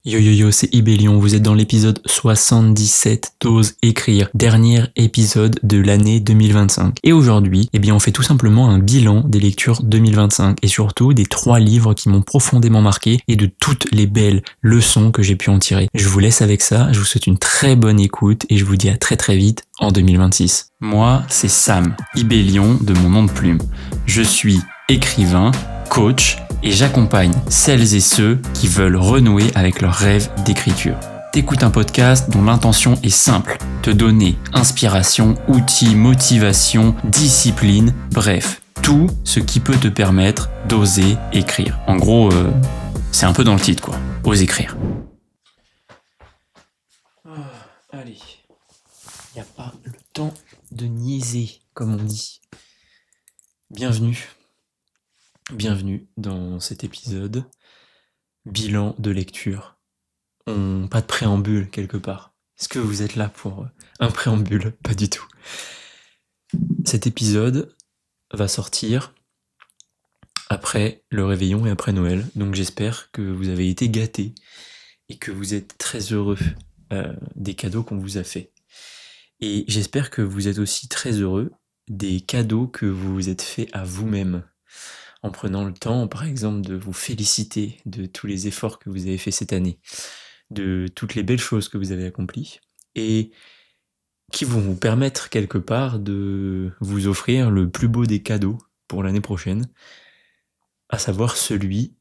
Yo yo yo, c'est Ibélion, vous êtes dans l'épisode 77 d'Ose écrire, dernier épisode de l'année 2025. Et aujourd'hui, on fait tout simplement un bilan des lectures 2025 et surtout des 3 livres qui m'ont profondément marqué et de toutes les belles leçons que j'ai pu en tirer. Je vous laisse avec ça, je vous souhaite une très bonne écoute et je vous dis à très très vite en 2026. Moi, c'est Sam, Ibélion de mon nom de plume. Je suis écrivain, coach, et j'accompagne celles et ceux qui veulent renouer avec leur rêve d'écriture. T'écoutes un podcast dont l'intention est simple, te donner inspiration, outils, motivation, discipline, bref, tout ce qui peut te permettre d'oser écrire. En gros, c'est un peu dans le titre quoi, ose écrire. Allez, il n'y a pas le temps de niaiser, comme on dit. Bienvenue dans cet épisode, bilan de lecture. Pas de préambule quelque part. Est-ce que vous êtes là pour un préambule ? Pas du tout. Cet épisode va sortir après le réveillon et après Noël, donc j'espère que vous avez été gâtés et que vous êtes très heureux des cadeaux qu'on vous a faits. Et j'espère que vous êtes aussi très heureux des cadeaux que vous vous êtes faits à vous-même, en prenant le temps, par exemple, de vous féliciter de tous les efforts que vous avez faits cette année, de toutes les belles choses que vous avez accomplies, et qui vont vous permettre quelque part de vous offrir le plus beau des cadeaux pour l'année prochaine, à savoir celui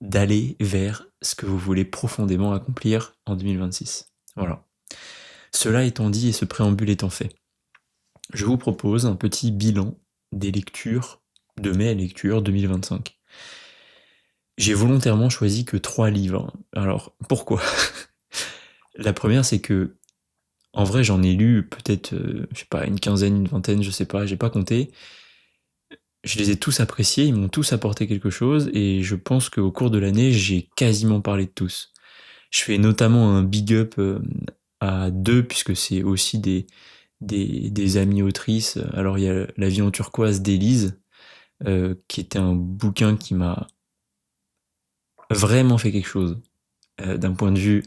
d'aller vers ce que vous voulez profondément accomplir en 2026. Voilà. Cela étant dit et ce préambule étant fait, je vous propose un petit bilan des lectures de mes lectures 2025. J'ai volontairement choisi que 3 livres. Alors, pourquoi ? La première, c'est que, en vrai, j'en ai lu peut-être, une quinzaine, une vingtaine, je sais pas, j'ai pas compté. Je les ai tous appréciés, ils m'ont tous apporté quelque chose, et je pense qu'au cours de l'année, j'ai quasiment parlé de tous. Je fais notamment un big up à 2, puisque c'est aussi des amies autrices. Alors, il y a La vie en turquoise d'Élise, qui était un bouquin qui m'a vraiment fait quelque chose, d'un point de vue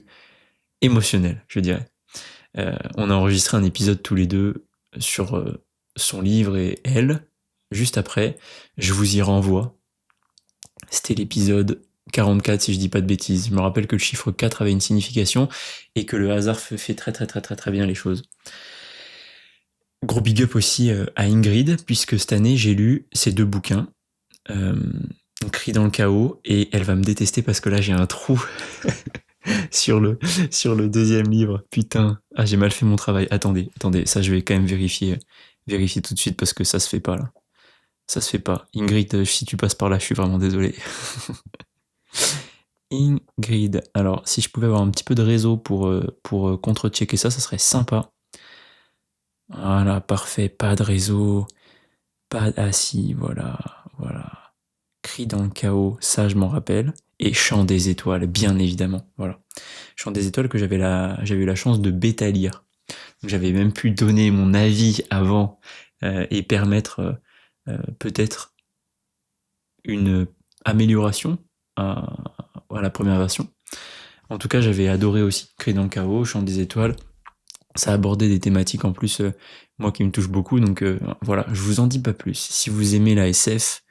émotionnel, je dirais. On a enregistré un épisode tous les deux sur son livre et elle. Juste après, je vous y renvoie. C'était l'épisode 44, si je dis pas de bêtises. Je me rappelle que le chiffre 4 avait une signification et que le hasard fait très bien les choses. Gros big up aussi à Ingrid, puisque cette année j'ai lu ces 2 bouquins, Cri dans le chaos, et elle va me détester parce que là j'ai un trou sur le 2e livre. Putain, j'ai mal fait mon travail. Attendez, ça je vais quand même vérifier tout de suite parce que ça se fait pas là. Ça se fait pas. Ingrid, si tu passes par là, je suis vraiment désolé. Ingrid, alors si je pouvais avoir un petit peu de réseau pour contre-checker ça serait sympa. Voilà, parfait, pas de réseau. Ah si, voilà. Cri dans le chaos, ça je m'en rappelle. Et Chant des étoiles, bien évidemment. Voilà. Chant des étoiles que j'avais eu la chance de bêta lire. Donc j'avais même pu donner mon avis avant et permettre peut-être une amélioration à la première version. En tout cas, j'avais adoré aussi Cri dans le chaos, Chant des étoiles. Ça abordait des thématiques en plus, moi qui me touchent beaucoup. Donc voilà, je vous en dis pas plus. Si vous aimez la SF,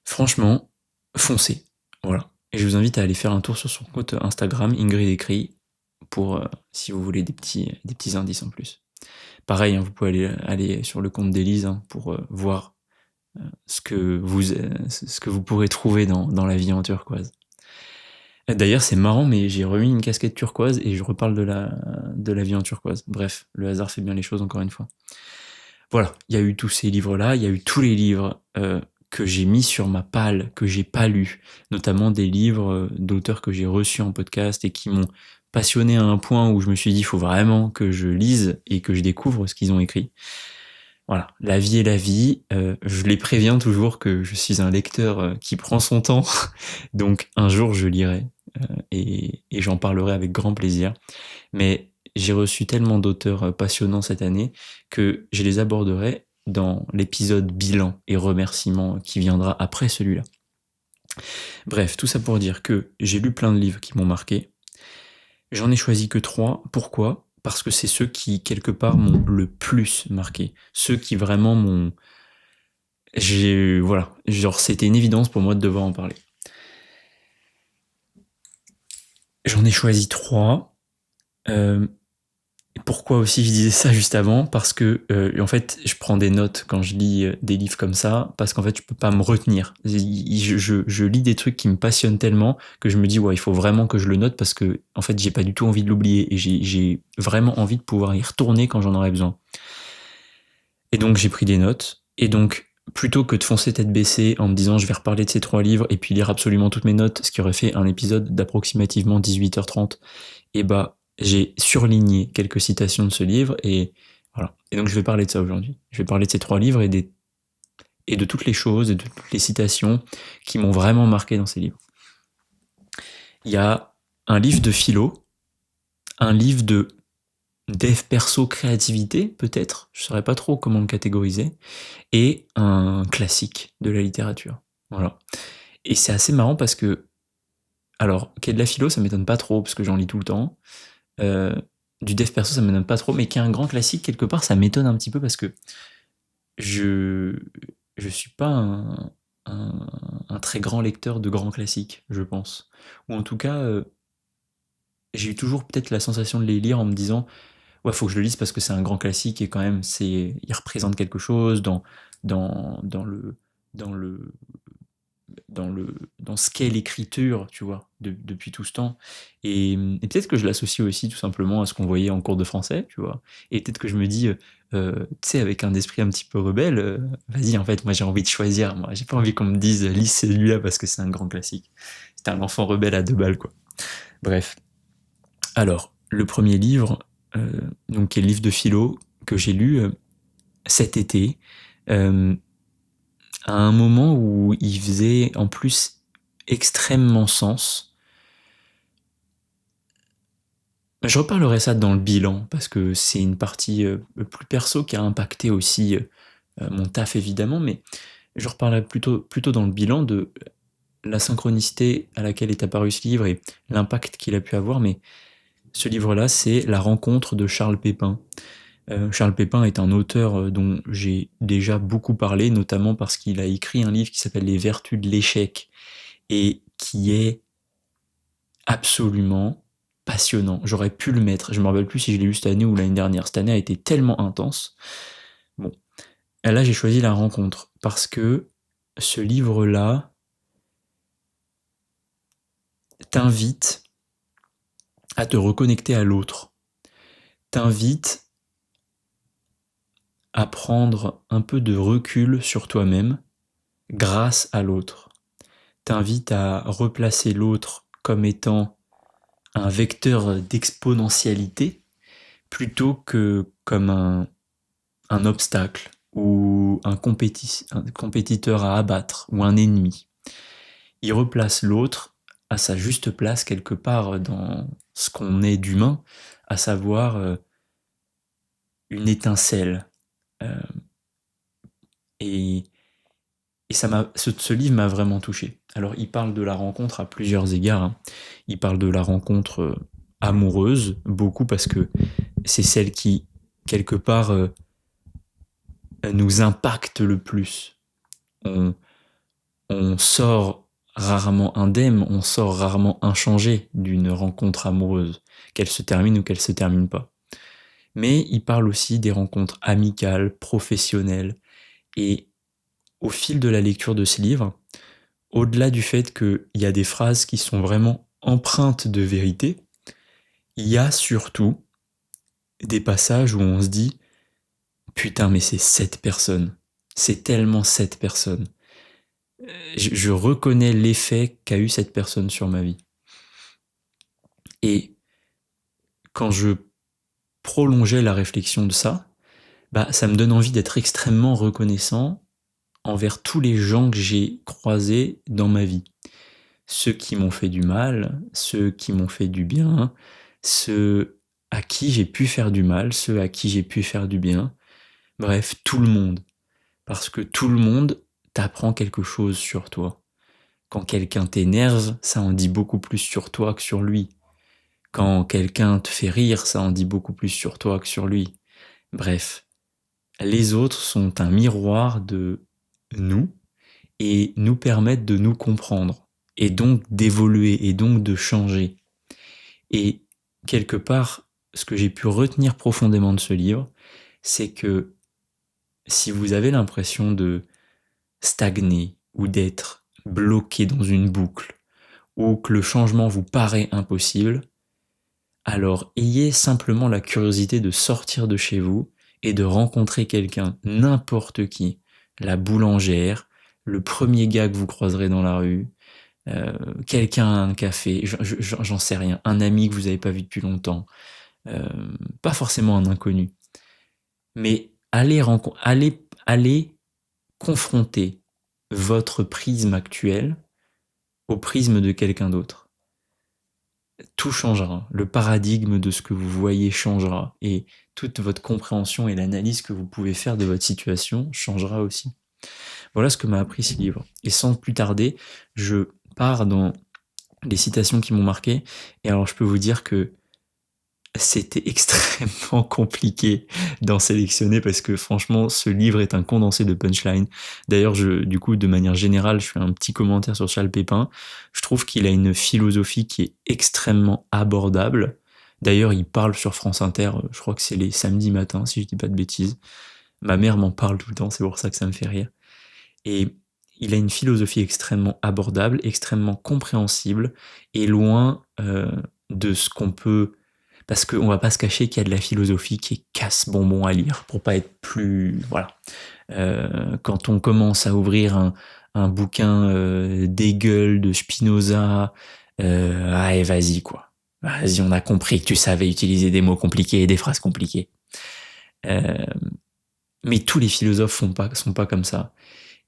franchement, foncez. Voilà. Et je vous invite à aller faire un tour sur son compte Instagram, Ingrid Écrit, pour si vous voulez des petits indices en plus. Pareil, hein, vous pouvez aller sur le compte d'Élise pour voir ce que vous pourrez trouver dans La vie en turquoise. D'ailleurs, c'est marrant, mais j'ai remis une casquette turquoise et je reparle de la vie en turquoise. Bref, le hasard fait bien les choses encore une fois. Voilà, il y a eu tous ces livres-là, il y a eu tous les livres que j'ai mis sur ma palle, que j'ai pas lus, notamment des livres d'auteurs que j'ai reçus en podcast et qui m'ont passionné à un point où je me suis dit il faut vraiment que je lise et que je découvre ce qu'ils ont écrit. Voilà, la vie est la vie. Je les préviens toujours que je suis un lecteur qui prend son temps, donc un jour je lirai et j'en parlerai avec grand plaisir. Mais j'ai reçu tellement d'auteurs passionnants cette année que je les aborderai dans l'épisode bilan et remerciements qui viendra après celui-là. Bref, tout ça pour dire que j'ai lu plein de livres qui m'ont marqué. J'en ai choisi que 3. Pourquoi ? Parce que c'est ceux qui, quelque part, m'ont le plus marqué. Ceux qui vraiment m'ont... Voilà, genre c'était une évidence pour moi de devoir en parler. J'en ai choisi 3. Pourquoi aussi je disais ça juste avant ? Parce que en fait, je prends des notes quand je lis des livres comme ça, parce qu'en fait, je peux pas me retenir. Je lis des trucs qui me passionnent tellement que je me dis ouais, il faut vraiment que je le note parce que en fait, j'ai pas du tout envie de l'oublier et j'ai vraiment envie de pouvoir y retourner quand j'en aurai besoin. Et donc j'ai pris des notes et donc plutôt que de foncer tête baissée en me disant je vais reparler de ces 3 livres et puis lire absolument toutes mes notes, ce qui aurait fait un épisode d'approximativement 18h30, et bah j'ai surligné quelques citations de ce livre et voilà. Et donc je vais parler de ça aujourd'hui. Je vais parler de ces 3 livres et de toutes les choses et de toutes les citations qui m'ont vraiment marqué dans ces livres. Il y a un livre de philo, un livre de dev perso créativité peut-être, je saurais pas trop comment le catégoriser, et un classique de la littérature. Voilà. Et c'est assez marrant parce que, alors, qu'il y ait de la philo, ça m'étonne pas trop parce que j'en lis tout le temps. Du dev perso, ça m'étonne pas trop, mais qu'il y ait un grand classique quelque part, ça m'étonne un petit peu parce que je suis pas un très grand lecteur de grands classiques, je pense. Ou en tout cas, j'ai eu toujours peut-être la sensation de les lire en me disant ouais, faut que je le lise parce que c'est un grand classique et quand même il représente quelque chose dans, dans le, dans le, dans ce qu'est l'écriture, tu vois, depuis tout ce temps. Et peut-être que je l'associe aussi tout simplement à ce qu'on voyait en cours de français, tu vois. Et peut-être que je me dis, tu sais, avec un esprit un petit peu rebelle, vas-y, en fait, moi j'ai envie de choisir, moi j'ai pas envie qu'on me dise, lis celui-là parce que c'est un grand classique. C'était un enfant rebelle à 2 balles, quoi. Bref. Alors, le premier livre, donc qui est le livre de philo que j'ai lu cet été, à un moment où il faisait en plus extrêmement sens. Je reparlerai ça dans le bilan parce que c'est une partie plus perso qui a impacté aussi mon taf évidemment, mais je reparlerai plutôt dans le bilan de la synchronicité à laquelle est apparu ce livre et l'impact qu'il a pu avoir. Mais ce livre-là, c'est La rencontre de Charles Pépin. Charles Pépin est un auteur dont j'ai déjà beaucoup parlé, notamment parce qu'il a écrit un livre qui s'appelle Les Vertus de l'échec et qui est absolument passionnant. J'aurais pu le mettre, je me rappelle plus si je l'ai lu cette année ou l'année dernière. Cette année a été tellement intense. Bon, et là j'ai choisi La rencontre parce que ce livre-là t'invite à te reconnecter à l'autre, t'invite à prendre un peu de recul sur toi-même grâce à l'autre, t'invite à replacer l'autre comme étant un vecteur d'exponentialité plutôt que comme un obstacle ou un compétiteur à abattre ou un ennemi. Il replace l'autre à sa juste place quelque part dans ce qu'on est d'humain, à savoir une étincelle. Euh, et ce livre m'a vraiment touché. Alors il parle de la rencontre à plusieurs égards. Hein. Il parle de la rencontre amoureuse, beaucoup parce que c'est celle qui, quelque part, nous impacte le plus. On, on sort rarement indemne, on sort rarement inchangé d'une rencontre amoureuse, qu'elle se termine ou qu'elle se termine pas. Mais il parle aussi des rencontres amicales, professionnelles, et au fil de la lecture de ce livre, au-delà du fait qu'il y a des phrases qui sont vraiment empreintes de vérité, il y a surtout des passages où on se dit « Putain, mais c'est cette personne, c'est tellement cette personne ». Je reconnais l'effet qu'a eu cette personne sur ma vie. Et quand je prolongeais la réflexion de ça, bah, ça me donne envie d'être extrêmement reconnaissant envers tous les gens que j'ai croisés dans ma vie. Ceux qui m'ont fait du mal, ceux qui m'ont fait du bien, ceux à qui j'ai pu faire du mal, ceux à qui j'ai pu faire du bien. Bref, tout le monde. Parce que tout le monde t'apprend quelque chose sur toi. Quand quelqu'un t'énerve, ça en dit beaucoup plus sur toi que sur lui. Quand quelqu'un te fait rire, ça en dit beaucoup plus sur toi que sur lui. Bref, les autres sont un miroir de nous et nous permettent de nous comprendre et donc d'évoluer et donc de changer. Et quelque part, ce que j'ai pu retenir profondément de ce livre, c'est que si vous avez l'impression de stagner ou d'être bloqué dans une boucle ou que le changement vous paraît impossible, alors ayez simplement la curiosité de sortir de chez vous et de rencontrer quelqu'un, n'importe qui, la boulangère, le premier gars que vous croiserez dans la rue, quelqu'un à un café, j'en sais rien, un ami que vous n'avez pas vu depuis longtemps, euh, pas forcément un inconnu, mais allez confronter votre prisme actuel au prisme de quelqu'un d'autre. Tout changera, le paradigme de ce que vous voyez changera, et toute votre compréhension et l'analyse que vous pouvez faire de votre situation changera aussi. Voilà ce que m'a appris ce livre. Et sans plus tarder, je pars dans les citations qui m'ont marqué, et alors je peux vous dire que c'était extrêmement compliqué d'en sélectionner parce que franchement, ce livre est un condensé de punchline. D'ailleurs, du coup, de manière générale, je fais un petit commentaire sur Charles Pépin. Je trouve qu'il a une philosophie qui est extrêmement abordable. D'ailleurs, il parle sur France Inter, je crois que c'est les samedis matins, si je dis pas de bêtises. Ma mère m'en parle tout le temps, c'est pour ça que ça me fait rire. Et il a une philosophie extrêmement abordable, extrêmement compréhensible, et loin de ce qu'on peut... Parce qu'on va pas se cacher qu'il y a de la philosophie qui est casse-bonbon à lire, pour pas être plus... Voilà. Quand on commence à ouvrir un bouquin d'Hegel, de Spinoza, allez, vas-y, quoi. Vas-y, on a compris que tu savais utiliser des mots compliqués et des phrases compliquées. Mais tous les philosophes sont pas comme ça.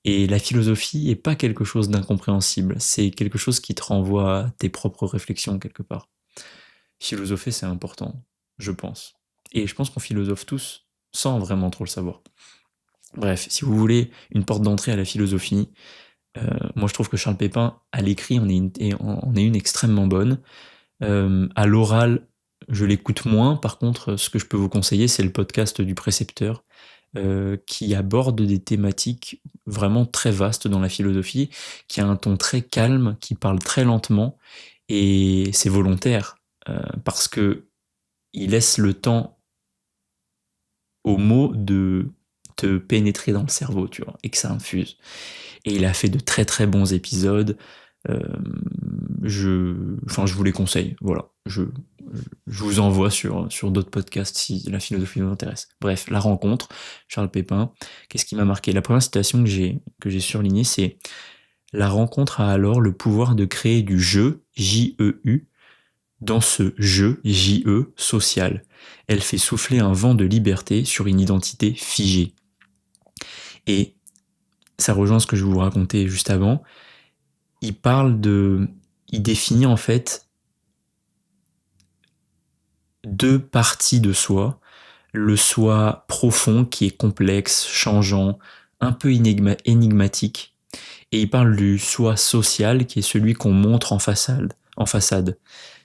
Et la philosophie est pas quelque chose d'incompréhensible, c'est quelque chose qui te renvoie à tes propres réflexions quelque part. Philosopher, c'est important, je pense. Et je pense qu'on philosophe tous sans vraiment trop le savoir. Bref, si vous voulez une porte d'entrée à la philosophie, moi je trouve que Charles Pépin, à l'écrit, en est une extrêmement bonne. À l'oral, je l'écoute moins. Par contre, ce que je peux vous conseiller, c'est le podcast du précepteur, qui aborde des thématiques vraiment très vastes dans la philosophie, qui a un ton très calme, qui parle très lentement, et c'est volontaire, parce que il laisse le temps aux mots de te pénétrer dans le cerveau, tu vois, et que ça infuse. Et il a fait de très très bons épisodes. Euh, je vous les conseille. Voilà, je vous envoie sur d'autres podcasts si la philosophie vous intéresse. Bref, la rencontre, Charles Pépin. Qu'est-ce qui m'a marqué? La première citation que j'ai surlignée, c'est: la rencontre a alors le pouvoir de créer du jeu, J-E-U, dans ce jeu, J-E, social. Elle fait souffler un vent de liberté sur une identité figée. Et ça rejoint ce que je vous racontais juste avant. Il définit en fait deux parties de soi. Le soi profond qui est complexe, changeant, un peu énigmatique. Et il parle du soi social qui est celui qu'on montre en façade.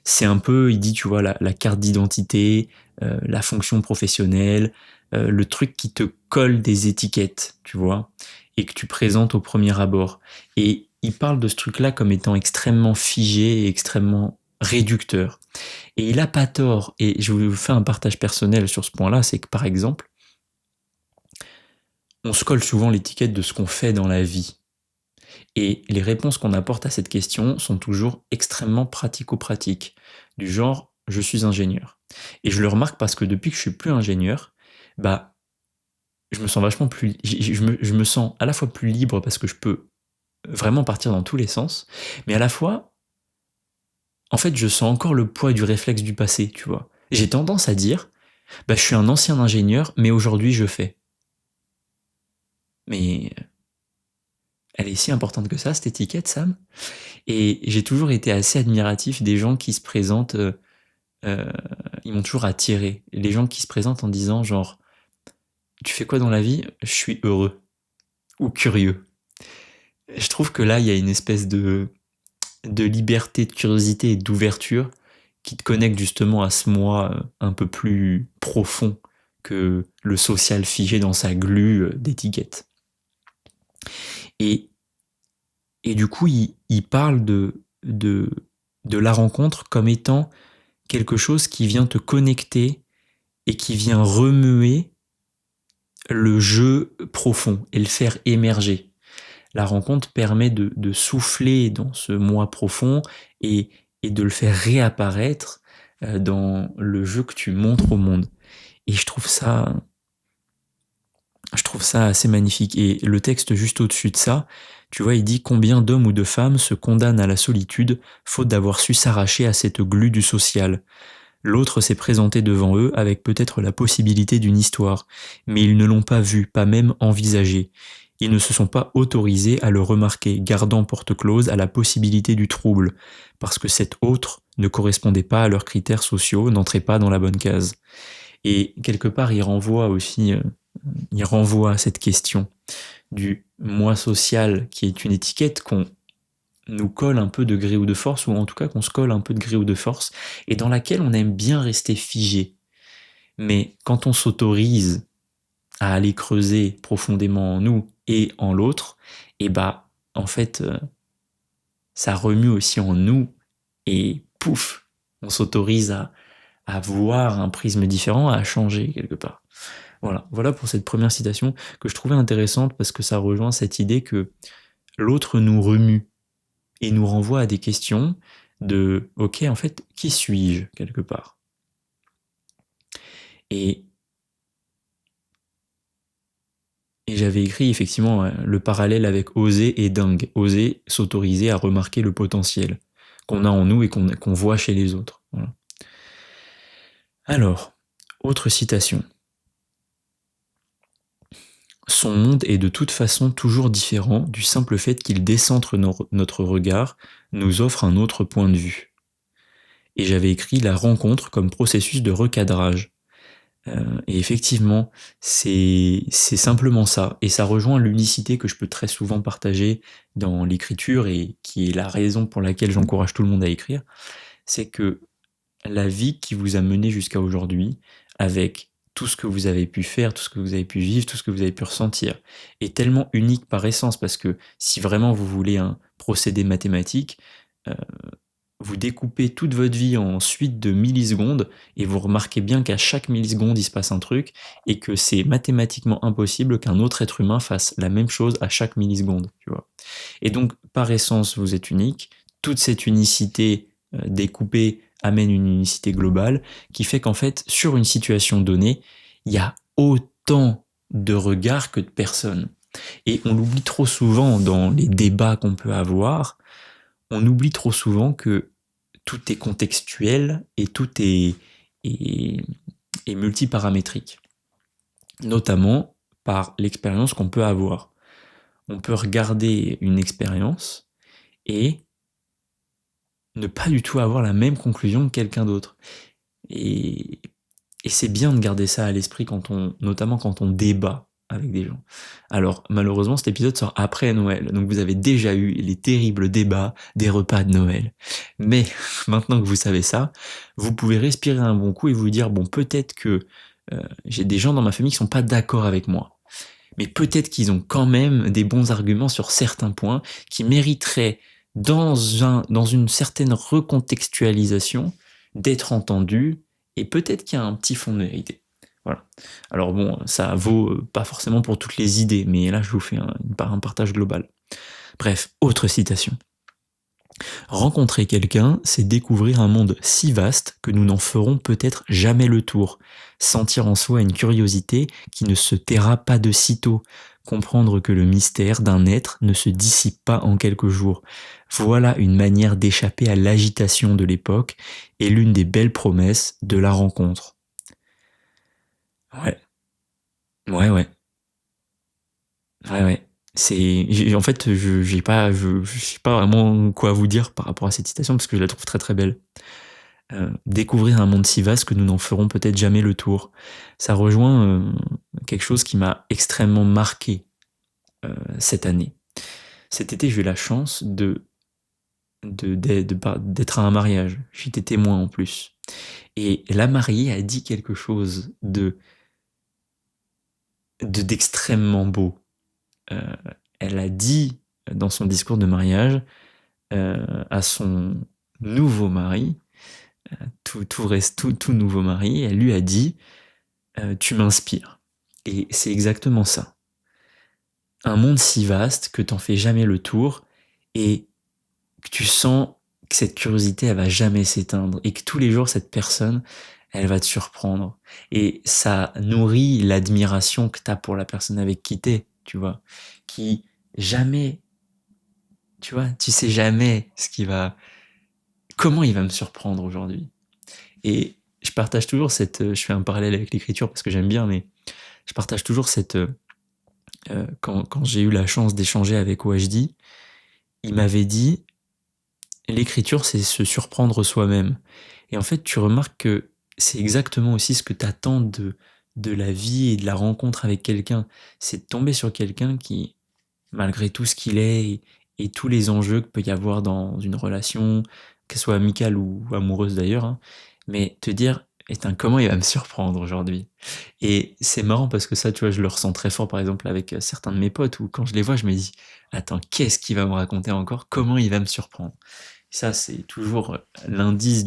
C'est un peu, il dit, tu vois, la carte d'identité, la fonction professionnelle, le truc qui te colle des étiquettes, tu vois, et que tu présentes au premier abord. Et il parle de ce truc-là comme étant extrêmement figé et extrêmement réducteur. Et il a pas tort. Et je vous fais un partage personnel sur ce point-là, c'est que par exemple, on se colle souvent l'étiquette de ce qu'on fait dans la vie. Et les réponses qu'on apporte à cette question sont toujours extrêmement pratico-pratiques. Du genre, je suis ingénieur. Et je le remarque parce que depuis que je suis plus ingénieur, bah, je me sens vachement plus, je me sens à la fois plus libre parce que je peux vraiment partir dans tous les sens, mais à la fois, en fait, je sens encore le poids du réflexe du passé, tu vois. J'ai tendance à dire, bah, je suis un ancien ingénieur, mais aujourd'hui je fais. Mais elle est si importante que ça, cette étiquette, Sam. Et j'ai toujours été assez admiratif des gens qui se présentent, euh, ils m'ont toujours attiré. Les gens qui se présentent en disant genre, tu fais quoi dans la vie? Je suis heureux ou curieux. je trouve que là, il y a une espèce de liberté, de curiosité et d'ouverture qui te connecte justement à ce moi un peu plus profond que le social figé dans sa glu d'étiquettes. Et, et du coup, il parle de la rencontre comme étant quelque chose qui vient te connecter et qui vient remuer le jeu profond et le faire émerger. La rencontre permet de souffler dans ce moi profond et de le faire réapparaître dans le jeu que tu montres au monde. Et je trouve ça assez magnifique. Et le texte juste au-dessus de ça, tu vois, il dit combien d'hommes ou de femmes se condamnent à la solitude faute d'avoir su s'arracher à cette glu du social. L'autre s'est présenté devant eux avec peut-être la possibilité d'une histoire, mais ils ne l'ont pas vu, pas même envisagé. Ils ne se sont pas autorisés à le remarquer, gardant porte close à la possibilité du trouble, parce que cet autre ne correspondait pas à leurs critères sociaux, n'entrait pas dans la bonne case. Et quelque part, il renvoie à cette question du moi social, qui est une étiquette qu'on nous colle un peu de gré ou de force, ou en tout cas qu'on se colle un peu de gré ou de force, et dans laquelle on aime bien rester figé. Mais quand on s'autorise à aller creuser profondément en nous et en l'autre, et bah en fait ça remue aussi en nous et pouf, on s'autorise à voir un prisme différent, à changer quelque part. Voilà pour cette première citation que je trouvais intéressante parce que ça rejoint cette idée que l'autre nous remue et nous renvoie à des questions de ok en fait qui suis-je quelque part. Et j'avais écrit effectivement le parallèle avec oser et dingue. Oser, s'autoriser à remarquer le potentiel qu'on a en nous et qu'on voit chez les autres. Voilà. Alors, autre citation. Son monde est de toute façon toujours différent du simple fait qu'il décentre notre regard, nous offre un autre point de vue. Et j'avais écrit la rencontre comme processus de recadrage. Et effectivement, c'est simplement ça. Et ça rejoint l'unicité que je peux très souvent partager dans l'écriture et qui est la raison pour laquelle j'encourage tout le monde à écrire. C'est que la vie qui vous a mené jusqu'à aujourd'hui, avec tout ce que vous avez pu faire, tout ce que vous avez pu vivre, tout ce que vous avez pu ressentir, est tellement unique par essence parce que si vraiment vous voulez un procédé mathématique, euh, vous découpez toute votre vie en suite de millisecondes et vous remarquez bien qu'à chaque milliseconde, il se passe un truc et que c'est mathématiquement impossible qu'un autre être humain fasse la même chose à chaque milliseconde, tu vois. Et donc, par essence, vous êtes unique. Toute cette unicité découpée amène une unicité globale qui fait qu'en fait, sur une situation donnée, il y a autant de regards que de personnes. Et on l'oublie trop souvent dans les débats qu'on peut avoir, on oublie trop souvent que tout est contextuel et tout est multiparamétrique, notamment par l'expérience qu'on peut avoir. On peut regarder une expérience et ne pas du tout avoir la même conclusion que quelqu'un d'autre. Et, et c'est bien de garder ça à l'esprit notamment quand on débat avec des gens. Alors, malheureusement, cet épisode sort après Noël, donc vous avez déjà eu les terribles débats des repas de Noël. Mais maintenant que vous savez ça, vous pouvez respirer un bon coup et vous dire, bon, peut-être que j'ai des gens dans ma famille qui sont pas d'accord avec moi. Mais peut-être qu'ils ont quand même des bons arguments sur certains points qui mériteraient, dans une certaine recontextualisation, d'être entendus, et peut-être qu'il y a un petit fond de vérité. Voilà. Alors bon, ça vaut pas forcément pour toutes les idées, mais là je vous fais un partage global. Bref, autre citation. Rencontrer quelqu'un, c'est découvrir un monde si vaste que nous n'en ferons peut-être jamais le tour. Sentir en soi une curiosité qui ne se taira pas de sitôt. Comprendre que le mystère d'un être ne se dissipe pas en quelques jours. Voilà une manière d'échapper à l'agitation de l'époque et l'une des belles promesses de la rencontre. Ouais. Ouais. En fait, je sais pas vraiment quoi vous dire par rapport à cette citation parce que je la trouve très très belle. Découvrir un monde si vaste que nous n'en ferons peut-être jamais le tour. Ça rejoint quelque chose qui m'a extrêmement marqué cette année. cet été, j'ai eu la chance d'être à un mariage. J'étais témoin en plus. Et la mariée a dit quelque chose d'extrêmement beau. Euh, Elle a dit dans son discours de mariage à son nouveau mari, tout nouveau mari, elle lui a dit tu m'inspires. Et c'est exactement ça. Un monde si vaste que t'en fais jamais le tour et que tu sens que cette curiosité, elle va jamais s'éteindre et que tous les jours, cette personne, elle va te surprendre. Et ça nourrit l'admiration que t'as pour la personne avec qui t'es, tu vois, qui jamais, tu vois, tu sais jamais comment il va me surprendre aujourd'hui. Et je partage toujours je fais un parallèle avec l'écriture parce que j'aime bien, mais je partage toujours quand j'ai eu la chance d'échanger avec OHD, il m'avait dit, l'écriture, c'est se surprendre soi-même. Et en fait, tu remarques que c'est exactement aussi ce que tu attends de la vie et de la rencontre avec quelqu'un. C'est de tomber sur quelqu'un qui, malgré tout ce qu'il est et tous les enjeux qu'il peut y avoir dans une relation, qu'elle soit amicale ou amoureuse d'ailleurs, hein, mais te dire, comment il va me surprendre aujourd'hui? Et c'est marrant parce que ça, tu vois, je le ressens très fort par exemple avec certains de mes potes où quand je les vois, je me dis, attends, qu'est-ce qu'il va me raconter encore? Comment il va me surprendre? Ça, c'est toujours l'indice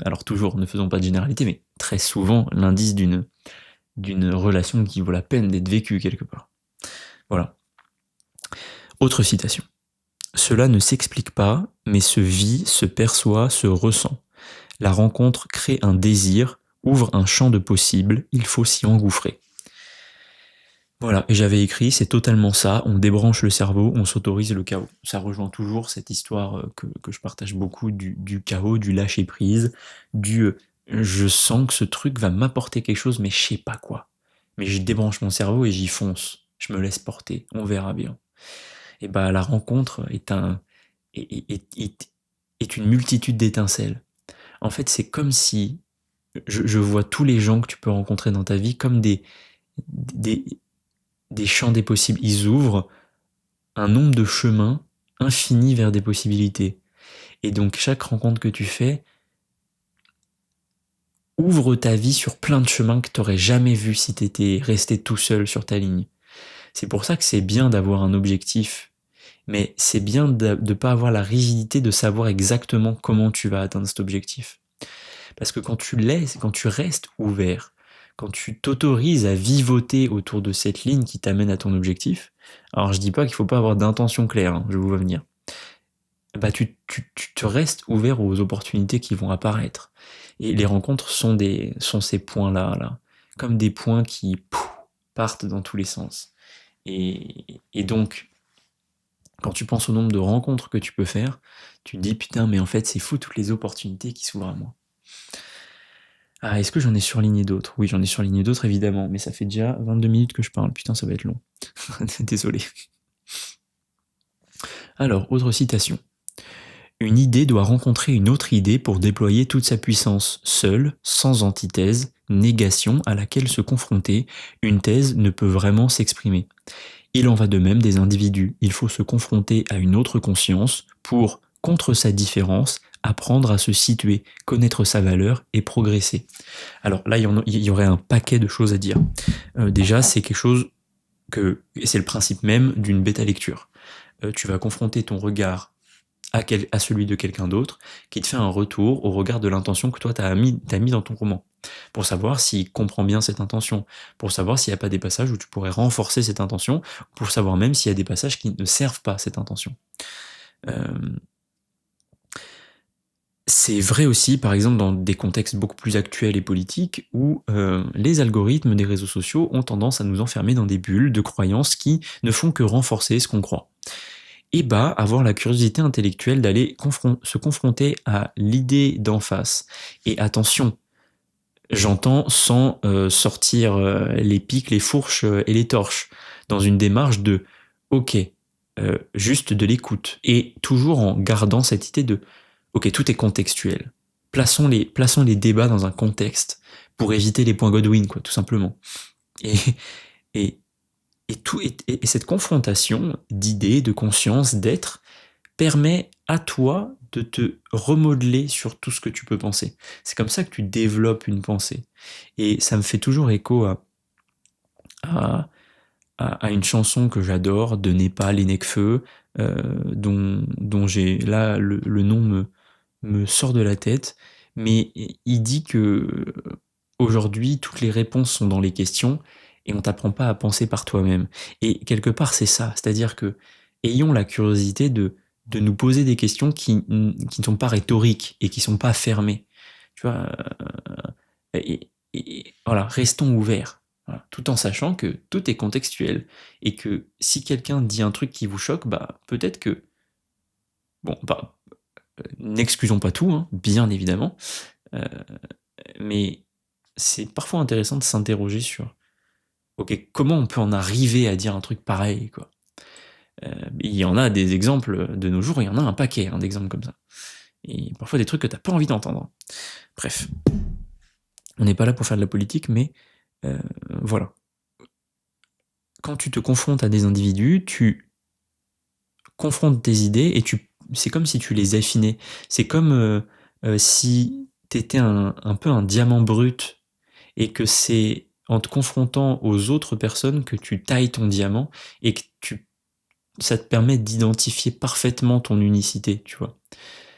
alors toujours, ne faisons pas de généralité, mais très souvent l'indice d'une relation qui vaut la peine d'être vécue quelque part. Voilà. Autre citation. Cela ne s'explique pas, mais se vit, se perçoit, se ressent. La rencontre crée un désir, ouvre un champ de possibles, il faut s'y engouffrer. Voilà, et j'avais écrit, c'est totalement ça, on débranche le cerveau, on s'autorise le chaos. Ça rejoint toujours cette histoire que je partage beaucoup du chaos, du lâcher-prise, je sens que ce truc va m'apporter quelque chose, mais je sais pas quoi. Mais je débranche mon cerveau et j'y fonce, je me laisse porter, on verra bien. Et bah la rencontre est une multitude d'étincelles. En fait, c'est comme si je vois tous les gens que tu peux rencontrer dans ta vie comme des, des champs des possibles. Ils ouvrent un nombre de chemins infini vers des possibilités. Et donc chaque rencontre que tu fais ouvre ta vie sur plein de chemins que tu n'aurais jamais vus si tu étais resté tout seul sur ta ligne. C'est pour ça que c'est bien d'avoir un objectif, mais c'est bien de ne pas avoir la rigidité de savoir exactement comment tu vas atteindre cet objectif. Parce que quand tu restes ouvert, quand tu t'autorises à vivoter autour de cette ligne qui t'amène à ton objectif, alors je dis pas qu'il faut pas avoir d'intention claire, hein, je vous vois venir. Bah tu te restes ouvert aux opportunités qui vont apparaître. Et les rencontres sont ces points-là, là, comme des points qui partent dans tous les sens. Et donc, quand tu penses au nombre de rencontres que tu peux faire, tu te dis putain, mais en fait, c'est fou toutes les opportunités qui s'ouvrent à moi. Ah, est-ce que j'en ai surligné d'autres? Oui, j'en ai surligné d'autres évidemment, mais ça fait déjà 22 minutes que je parle. Putain, ça va être long. Désolé. Alors, autre citation. Une idée doit rencontrer une autre idée pour déployer toute sa puissance. Seule, sans antithèse, négation à laquelle se confronter, une thèse ne peut vraiment s'exprimer. Il en va de même des individus. Il faut se confronter à une autre conscience pour, contre sa différence, apprendre à se situer, connaître sa valeur et progresser. Alors là, il y aurait un paquet de choses à dire. Déjà, c'est quelque chose c'est le principe même d'une bêta-lecture. Tu vas confronter ton regard à celui de quelqu'un d'autre qui te fait un retour au regard de l'intention que toi t'as mis dans ton roman, pour savoir s'il comprend bien cette intention, pour savoir s'il n'y a pas des passages où tu pourrais renforcer cette intention, pour savoir même s'il y a des passages qui ne servent pas cette intention. C'est vrai aussi, par exemple, dans des contextes beaucoup plus actuels et politiques, où les algorithmes des réseaux sociaux ont tendance à nous enfermer dans des bulles de croyances qui ne font que renforcer ce qu'on croit. Et bah, avoir la curiosité intellectuelle d'aller se confronter à l'idée d'en face. Et attention, j'entends sans sortir les pics, les fourches et les torches, dans une démarche de ok, juste de l'écoute, et toujours en gardant cette idée de ok, tout est contextuel. Plaçons les débats dans un contexte pour éviter les points Godwin, quoi, tout simplement. Et Et cette confrontation d'idées, de conscience, d'être, permet à toi de te remodeler sur tout ce que tu peux penser. C'est comme ça que tu développes une pensée. Et ça me fait toujours écho à, à une chanson que j'adore, de Népal et Nekfeu, dont j'ai là le nom me sort de la tête, mais il dit que aujourd'hui toutes les réponses sont dans les questions et on t'apprend pas à penser par toi-même. Et quelque part c'est ça, c'est-à-dire que ayons la curiosité de nous poser des questions qui ne sont pas rhétoriques et qui sont pas fermées. Tu vois, voilà, restons ouverts. Voilà, tout en sachant que tout est contextuel et que si quelqu'un dit un truc qui vous choque, bah peut-être que bon, bah, n'excusons pas tout, hein, bien évidemment, euh, mais c'est parfois intéressant de s'interroger sur ok, comment on peut en arriver à dire un truc pareil, quoi. Il y en a des exemples de nos jours, il y en a un paquet hein, d'exemples comme ça. Et parfois des trucs que t'as pas envie d'entendre. Bref, on n'est pas là pour faire de la politique, mais voilà. Quand tu te confrontes à des individus, tu confrontes tes idées et c'est comme si tu les affinais. C'est comme si t'étais un peu un diamant brut et que c'est en te confrontant aux autres personnes que tu tailles ton diamant et que ça te permet d'identifier parfaitement ton unicité, tu vois.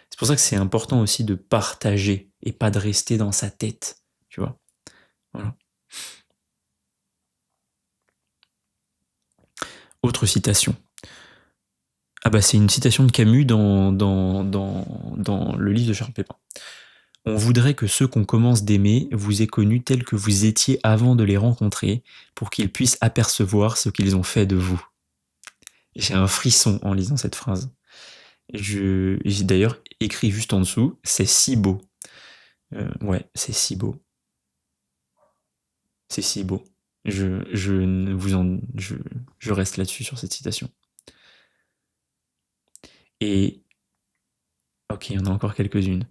C'est pour ça que c'est important aussi de partager et pas de rester dans sa tête, tu vois. Voilà. Autre citation. Ah bah c'est une citation de Camus dans le livre de Charles Pépin. On voudrait que ceux qu'on commence d'aimer vous aient connus tels que vous étiez avant de les rencontrer, pour qu'ils puissent apercevoir ce qu'ils ont fait de vous. J'ai un frisson en lisant cette phrase. J'ai d'ailleurs écrit juste en dessous, c'est si beau. Ouais, c'est si beau. C'est si beau. Je ne vous en, je reste là-dessus sur cette citation. Et ok, il y en a encore quelques-unes.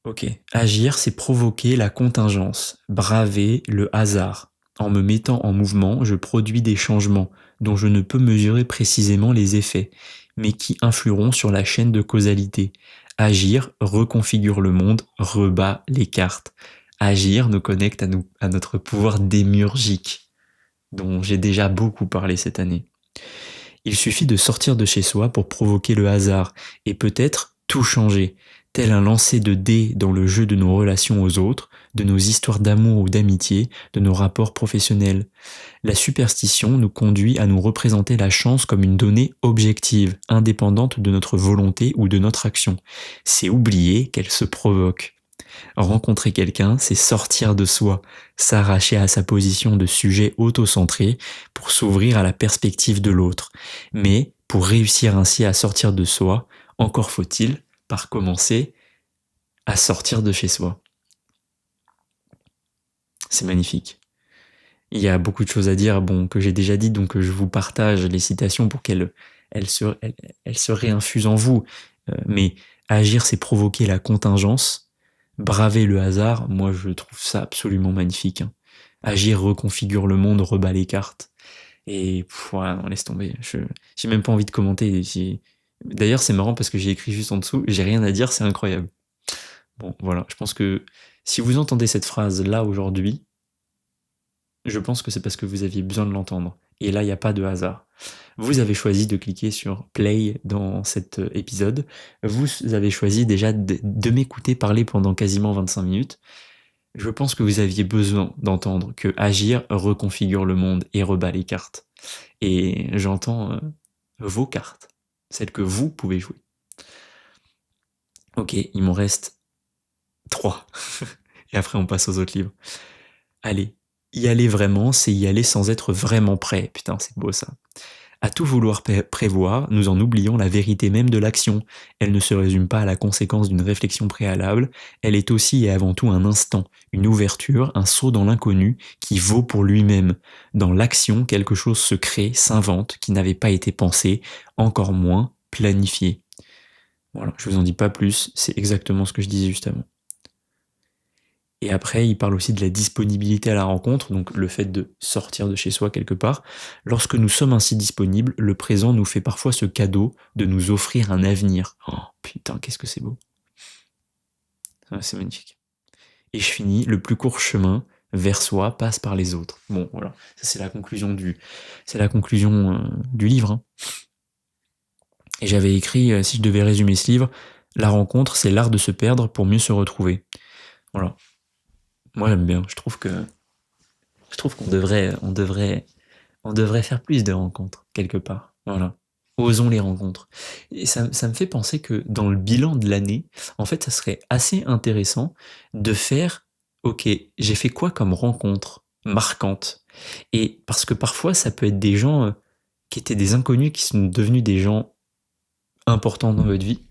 Ok. Agir, c'est provoquer la contingence, braver le hasard. En me mettant en mouvement, je produis des changements dont je ne peux mesurer précisément les effets, mais qui influeront sur la chaîne de causalité. Agir reconfigure le monde, rebat les cartes. Agir nous connecte à notre pouvoir démiurgique, dont j'ai déjà beaucoup parlé cette année. Il suffit de sortir de chez soi pour provoquer le hasard et peut-être tout changer, tel un lancer de dés dans le jeu de nos relations aux autres, de nos histoires d'amour ou d'amitié, de nos rapports professionnels. La superstition nous conduit à nous représenter la chance comme une donnée objective, indépendante de notre volonté ou de notre action. C'est oublier qu'elle se provoque. Rencontrer quelqu'un, c'est sortir de soi, s'arracher à sa position de sujet auto-centré pour s'ouvrir à la perspective de l'autre. Mais pour réussir ainsi à sortir de soi, encore faut-il, par commencer, à sortir de chez soi. C'est magnifique. Il y a beaucoup de choses à dire, bon, que j'ai déjà dit, donc je vous partage les citations pour qu'elles se réinfusent en vous. Mais agir, c'est provoquer la contingence. Braver le hasard, moi je trouve ça absolument magnifique. Hein. Agir reconfigure le monde, rebat les cartes. Et ouais, non, laisse tomber. J'ai même pas envie de commenter. D'ailleurs, c'est marrant parce que j'ai écrit juste en dessous, j'ai rien à dire, c'est incroyable. Bon, voilà, je pense que si vous entendez cette phrase là aujourd'hui, je pense que c'est parce que vous aviez besoin de l'entendre. Et là, il n'y a pas de hasard. Vous avez choisi de cliquer sur play dans cet épisode. Vous avez choisi déjà de m'écouter parler pendant quasiment 25 minutes. Je pense que vous aviez besoin d'entendre que agir reconfigure le monde et rebat les cartes. Et j'entends vos cartes, celles que vous pouvez jouer. Ok, il m'en reste 3. Et après, on passe aux autres livres. Allez, y aller vraiment, c'est y aller sans être vraiment prêt. Putain, c'est beau ça. À tout vouloir prévoir, nous en oublions la vérité même de l'action. Elle ne se résume pas à la conséquence d'une réflexion préalable, elle est aussi et avant tout un instant, une ouverture, un saut dans l'inconnu qui vaut pour lui-même. Dans l'action, quelque chose se crée, s'invente, qui n'avait pas été pensé, encore moins planifié. Voilà, je vous en dis pas plus, c'est exactement ce que je disais juste avant. Et après, il parle aussi de la disponibilité à la rencontre, donc le fait de sortir de chez soi quelque part. Lorsque nous sommes ainsi disponibles, le présent nous fait parfois ce cadeau de nous offrir un avenir. Oh putain, qu'est-ce que c'est beau. Ah, c'est magnifique. Et je finis, le plus court chemin vers soi passe par les autres. Bon, voilà, ça c'est la conclusion du livre, hein. Et j'avais écrit, si je devais résumer ce livre, la rencontre, c'est l'art de se perdre pour mieux se retrouver. Voilà. Moi j'aime bien. Je trouve qu'on devrait faire plus de rencontres quelque part. Voilà. Osons les rencontres. Et ça me fait penser que dans le bilan de l'année, en fait, ça serait assez intéressant de faire, ok, j'ai fait quoi comme rencontre marquante? Et parce que parfois, ça peut être des gens qui étaient des inconnus qui sont devenus des gens importants dans votre vie.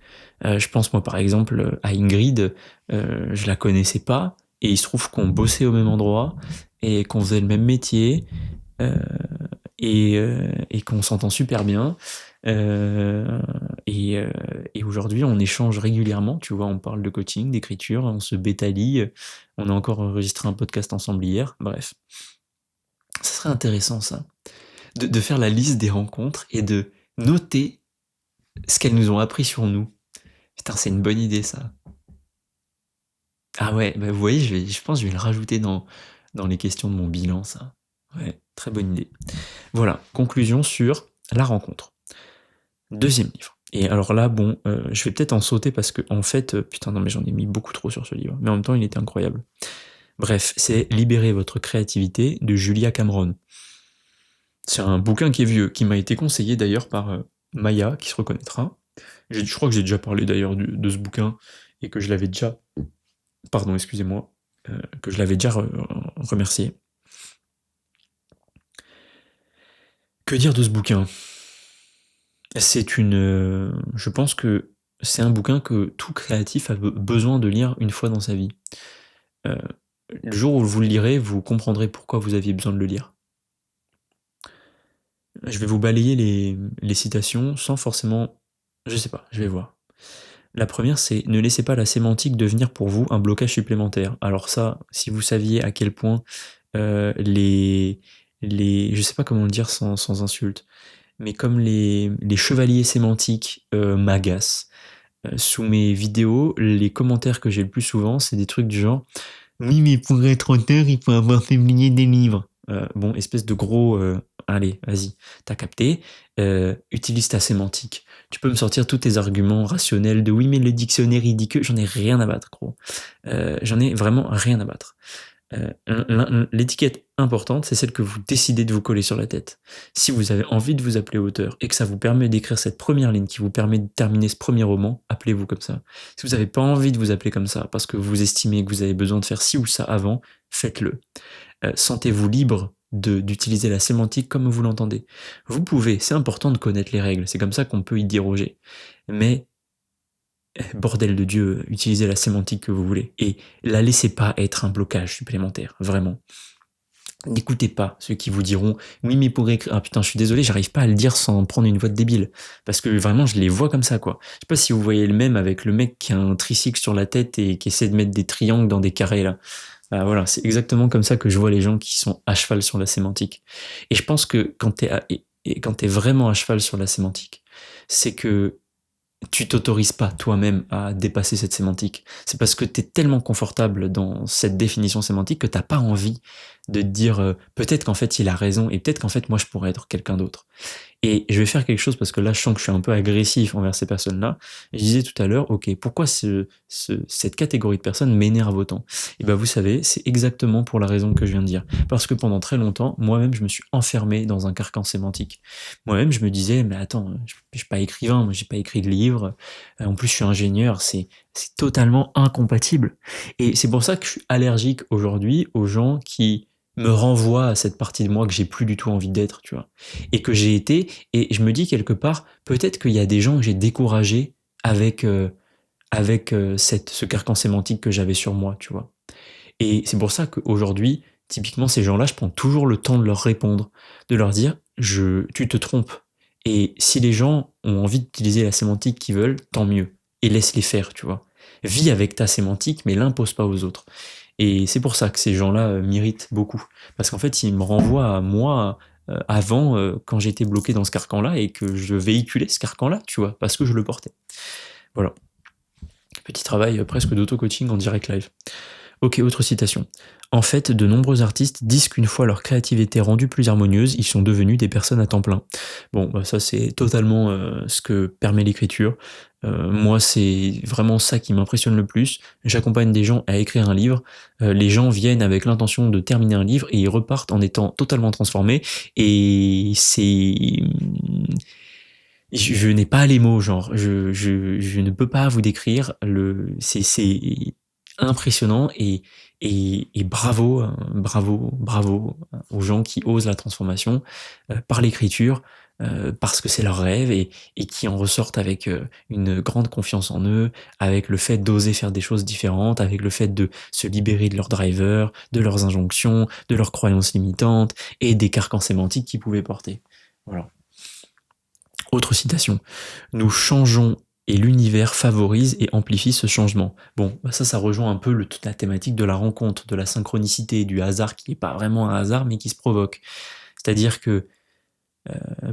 Je pense moi par exemple à Ingrid, je la connaissais pas, et il se trouve qu'on bossait au même endroit et qu'on faisait le même métier, euh, et qu'on s'entend super bien. Euh, et, euh, et aujourd'hui, on échange régulièrement, tu vois, on parle de coaching, d'écriture, on se bétalie, on a encore enregistré un podcast ensemble hier, bref. Ça serait intéressant ça, de faire la liste des rencontres et de noter ce qu'elles nous ont appris sur nous. Putain, c'est une bonne idée ça. Ah ouais, bah vous voyez, je pense que je vais le rajouter dans les questions de mon bilan, ça. Ouais, très bonne idée. Voilà, conclusion sur la rencontre. Deuxième livre. Et alors là, bon, je vais peut-être en sauter parce que, en fait, putain, non, mais j'en ai mis beaucoup trop sur ce livre. Mais en même temps, il était incroyable. Bref, c'est Libérer votre créativité de Julia Cameron. C'est un bouquin qui est vieux, qui m'a été conseillé d'ailleurs par Maya, qui se reconnaîtra. Je crois que j'ai déjà parlé d'ailleurs de ce bouquin et que je l'avais déjà. Pardon, excusez-moi. Que je l'avais déjà remercié. Que dire de ce bouquin? Je pense que c'est un bouquin que tout créatif a besoin de lire une fois dans sa vie. Euh, le jour où vous le lirez, vous comprendrez pourquoi vous aviez besoin de le lire. Je vais vous balayer les citations sans forcément... Je sais pas, je vais voir. La première, c'est ne laissez pas la sémantique devenir pour vous un blocage supplémentaire. Alors ça, si vous saviez à quel point je sais pas comment le dire sans insulte, mais comme les chevaliers sémantiques m'agacent. Sous mes vidéos, les commentaires que j'ai le plus souvent, c'est des trucs du genre oui, mais pour être auteur, il faut avoir publié des livres. Bon, espèce de gros. Allez, vas-y, t'as capté. Utilise ta sémantique. Tu peux me sortir tous tes arguments rationnels de oui, mais le dictionnaire il dit que. J'en ai rien à battre, gros. J'en ai vraiment rien à battre. L'étiquette importante, c'est celle que vous décidez de vous coller sur la tête. Si vous avez envie de vous appeler auteur et que ça vous permet d'écrire cette première ligne qui vous permet de terminer ce premier roman, appelez-vous comme ça. Si vous n'avez pas envie de vous appeler comme ça parce que vous estimez que vous avez besoin de faire ci ou ça avant, faites-le. Sentez-vous libre d'utiliser la sémantique comme vous l'entendez. Vous pouvez, c'est important de connaître les règles, c'est comme ça qu'on peut y déroger. Mais bordel de Dieu, utilisez la sémantique que vous voulez. Et la laissez pas être un blocage supplémentaire, vraiment. N'écoutez pas ceux qui vous diront oui mais pour écrire, ah putain je suis désolé, j'arrive pas à le dire sans prendre une voix de débile, parce que vraiment je les vois comme ça quoi. Je sais pas si vous voyez le même avec le mec qui a un tricycle sur la tête et qui essaie de mettre des triangles dans des carrés là. Bah, voilà, c'est exactement comme ça que je vois les gens qui sont à cheval sur la sémantique. Et je pense que quand t'es vraiment à cheval sur la sémantique, c'est que tu t'autorises pas toi-même à dépasser cette sémantique. C'est parce que tu es tellement confortable dans cette définition sémantique que t'as pas envie de te dire peut-être qu'en fait il a raison et peut-être qu'en fait moi je pourrais être quelqu'un d'autre. Et je vais faire quelque chose parce que là je sens que je suis un peu agressif envers ces personnes-là. Je disais tout à l'heure, ok, pourquoi cette catégorie de personnes m'énerve autant? Et ben vous savez, c'est exactement pour la raison que je viens de dire. Parce que pendant très longtemps, moi-même je me suis enfermé dans un carcan sémantique. Moi-même je me disais, mais attends, je suis pas écrivain, moi j'ai pas écrit de livre, en plus je suis ingénieur, c'est totalement incompatible. Et c'est pour ça que je suis allergique aujourd'hui aux gens qui me renvoient à cette partie de moi que j'ai plus du tout envie d'être, tu vois, et que j'ai été, et je me dis quelque part, peut-être qu'il y a des gens que j'ai découragés avec ce carcan sémantique que j'avais sur moi, tu vois. Et c'est pour ça qu'aujourd'hui, typiquement, ces gens-là, je prends toujours le temps de leur répondre, de leur dire, tu te trompes. Et si les gens ont envie d'utiliser la sémantique qu'ils veulent, tant mieux. Et laisse-les faire, tu vois. Vis avec ta sémantique, mais l'impose pas aux autres. Et c'est pour ça que ces gens-là m'irritent beaucoup. Parce qu'en fait, ils me renvoient à moi avant, quand j'étais bloqué dans ce carcan-là et que je véhiculais ce carcan-là, tu vois, parce que je le portais. Voilà. Petit travail presque d'auto-coaching en direct live. Ok, autre citation. En fait, de nombreux artistes disent qu'une fois leur créativité rendue plus harmonieuse, ils sont devenus des personnes à temps plein. Bon, bah ça c'est totalement ce que permet l'écriture. Moi, c'est vraiment ça qui m'impressionne le plus. J'accompagne des gens à écrire un livre. Les gens viennent avec l'intention de terminer un livre et ils repartent en étant totalement transformés. Et c'est... Je n'ai pas les mots, genre, je ne peux pas vous décrire c'est impressionnant et bravo, bravo aux gens qui osent la transformation par l'écriture, parce que c'est leur rêve et qui en ressortent avec une grande confiance en eux, avec le fait d'oser faire des choses différentes, avec le fait de se libérer de leurs drivers, de leurs injonctions, de leurs croyances limitantes et des carcans sémantiques qu'ils pouvaient porter. Voilà. Autre citation. Nous changeons et l'univers favorise et amplifie ce changement. Bon, ça rejoint un peu toute la thématique de la rencontre, de la synchronicité, du hasard qui n'est pas vraiment un hasard mais qui se provoque. C'est-à-dire que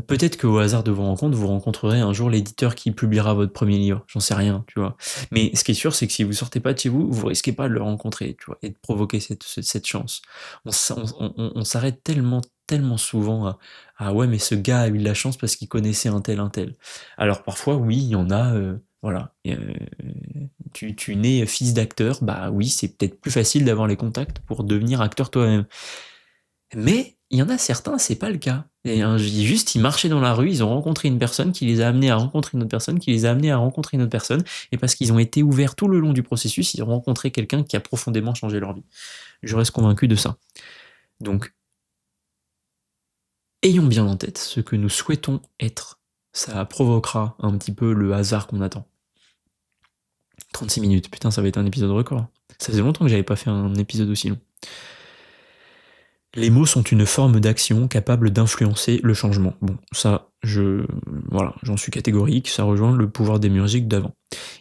peut-être qu'au hasard de vos rencontres, vous rencontrerez un jour l'éditeur qui publiera votre premier livre. J'en sais rien, tu vois. Mais ce qui est sûr, c'est que si vous sortez pas de chez vous, vous risquez pas de le rencontrer, tu vois, et de provoquer cette chance. On s'arrête tellement souvent à ouais, mais ce gars a eu de la chance parce qu'il connaissait un tel, un tel. Alors parfois, oui, il y en a, voilà. Tu nais fils d'acteur, bah oui, c'est peut-être plus facile d'avoir les contacts pour devenir acteur toi-même. Mais il y en a certains, c'est pas le cas. Et juste, ils marchaient dans la rue, ils ont rencontré une personne qui les a amenés à rencontrer une autre personne, qui les a amenés à rencontrer une autre personne, et parce qu'ils ont été ouverts tout le long du processus, ils ont rencontré quelqu'un qui a profondément changé leur vie. Je reste convaincu de ça. Donc, ayons bien en tête ce que nous souhaitons être. Ça provoquera un petit peu le hasard qu'on attend. 36 minutes, putain, ça va être un épisode record. Ça faisait longtemps que j'avais pas fait un épisode aussi long. Les mots sont une forme d'action capable d'influencer le changement. Bon, ça, voilà, j'en suis catégorique, ça rejoint le pouvoir des musiques d'avant.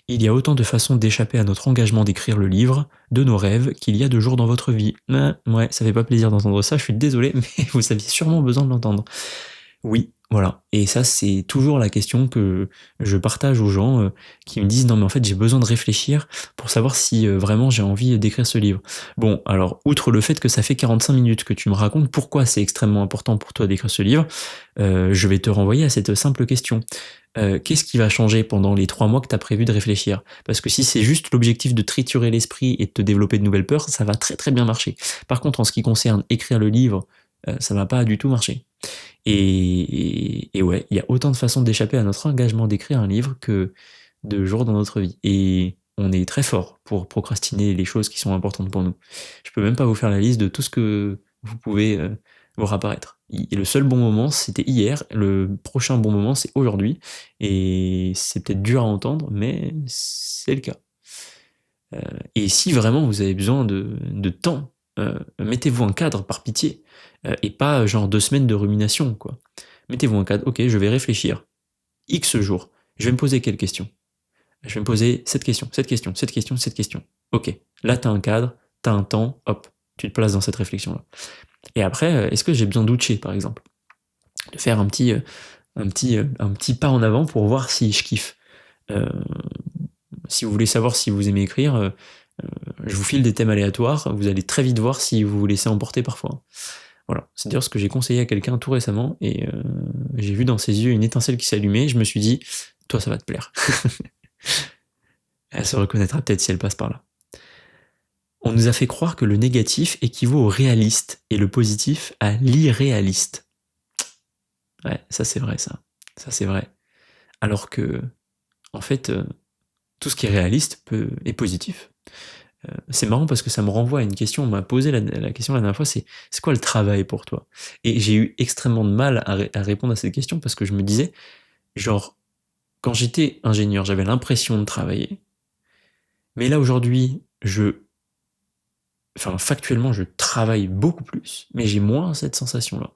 Il y a autant de façons d'échapper à notre engagement d'écrire le livre, de nos rêves, qu'il y a de jours dans votre vie. Ouais, ça fait pas plaisir d'entendre ça, je suis désolé, mais vous aviez sûrement besoin de l'entendre. Oui, voilà. Et ça, c'est toujours la question que je partage aux gens qui me disent non mais en fait j'ai besoin de réfléchir pour savoir si vraiment j'ai envie d'écrire ce livre. Bon, alors outre le fait que ça fait 45 minutes que tu me racontes pourquoi c'est extrêmement important pour toi d'écrire ce livre, je vais te renvoyer à cette simple question. Qu'est-ce qui va changer pendant les 3 mois que tu as prévu de réfléchir? Parce que si c'est juste l'objectif de triturer l'esprit et de te développer de nouvelles peurs, ça va très très bien marcher. Par contre, en ce qui concerne écrire le livre, ça va pas du tout marcher. Et ouais, il y a autant de façons d'échapper à notre engagement d'écrire un livre que de jours dans notre vie. Et on est très fort pour procrastiner les choses qui sont importantes pour nous. Je peux même pas vous faire la liste de tout ce que vous pouvez voir apparaître. Et le seul bon moment, c'était hier. Le prochain bon moment, c'est aujourd'hui. Et c'est peut-être dur à entendre, mais c'est le cas. Et si vraiment vous avez besoin de temps, mettez-vous un cadre par pitié. Et pas genre 2 semaines de rumination, quoi. Mettez-vous un cadre, ok, je vais réfléchir. X jours. Je vais me poser quelle question? Je vais me poser cette question, cette question, cette question, cette question. Ok, là t'as un cadre, t'as un temps, hop, tu te places dans cette réflexion-là. Et après, est-ce que j'ai besoin d'outiller, par exemple? De faire un petit pas en avant pour voir si je kiffe. Si vous voulez savoir si vous aimez écrire, je vous file des thèmes aléatoires, vous allez très vite voir si vous vous laissez emporter parfois. Voilà, c'est d'ailleurs ce que j'ai conseillé à quelqu'un tout récemment, et j'ai vu dans ses yeux une étincelle qui s'allumait, je me suis dit, toi ça va te plaire. Elle se reconnaîtra peut-être si elle passe par là. On nous a fait croire que le négatif équivaut au réaliste, et le positif à l'irréaliste. Ouais, ça c'est vrai ça. Ça c'est vrai. Alors que, en fait, tout ce qui est réaliste est positif. C'est marrant parce que ça me renvoie à une question, on m'a posé la question la dernière fois, c'est quoi le travail pour toi? Et j'ai eu extrêmement de mal à répondre à cette question parce que je me disais, genre, quand j'étais ingénieur, j'avais l'impression de travailler, mais là aujourd'hui, factuellement, je travaille beaucoup plus, mais j'ai moins cette sensation-là.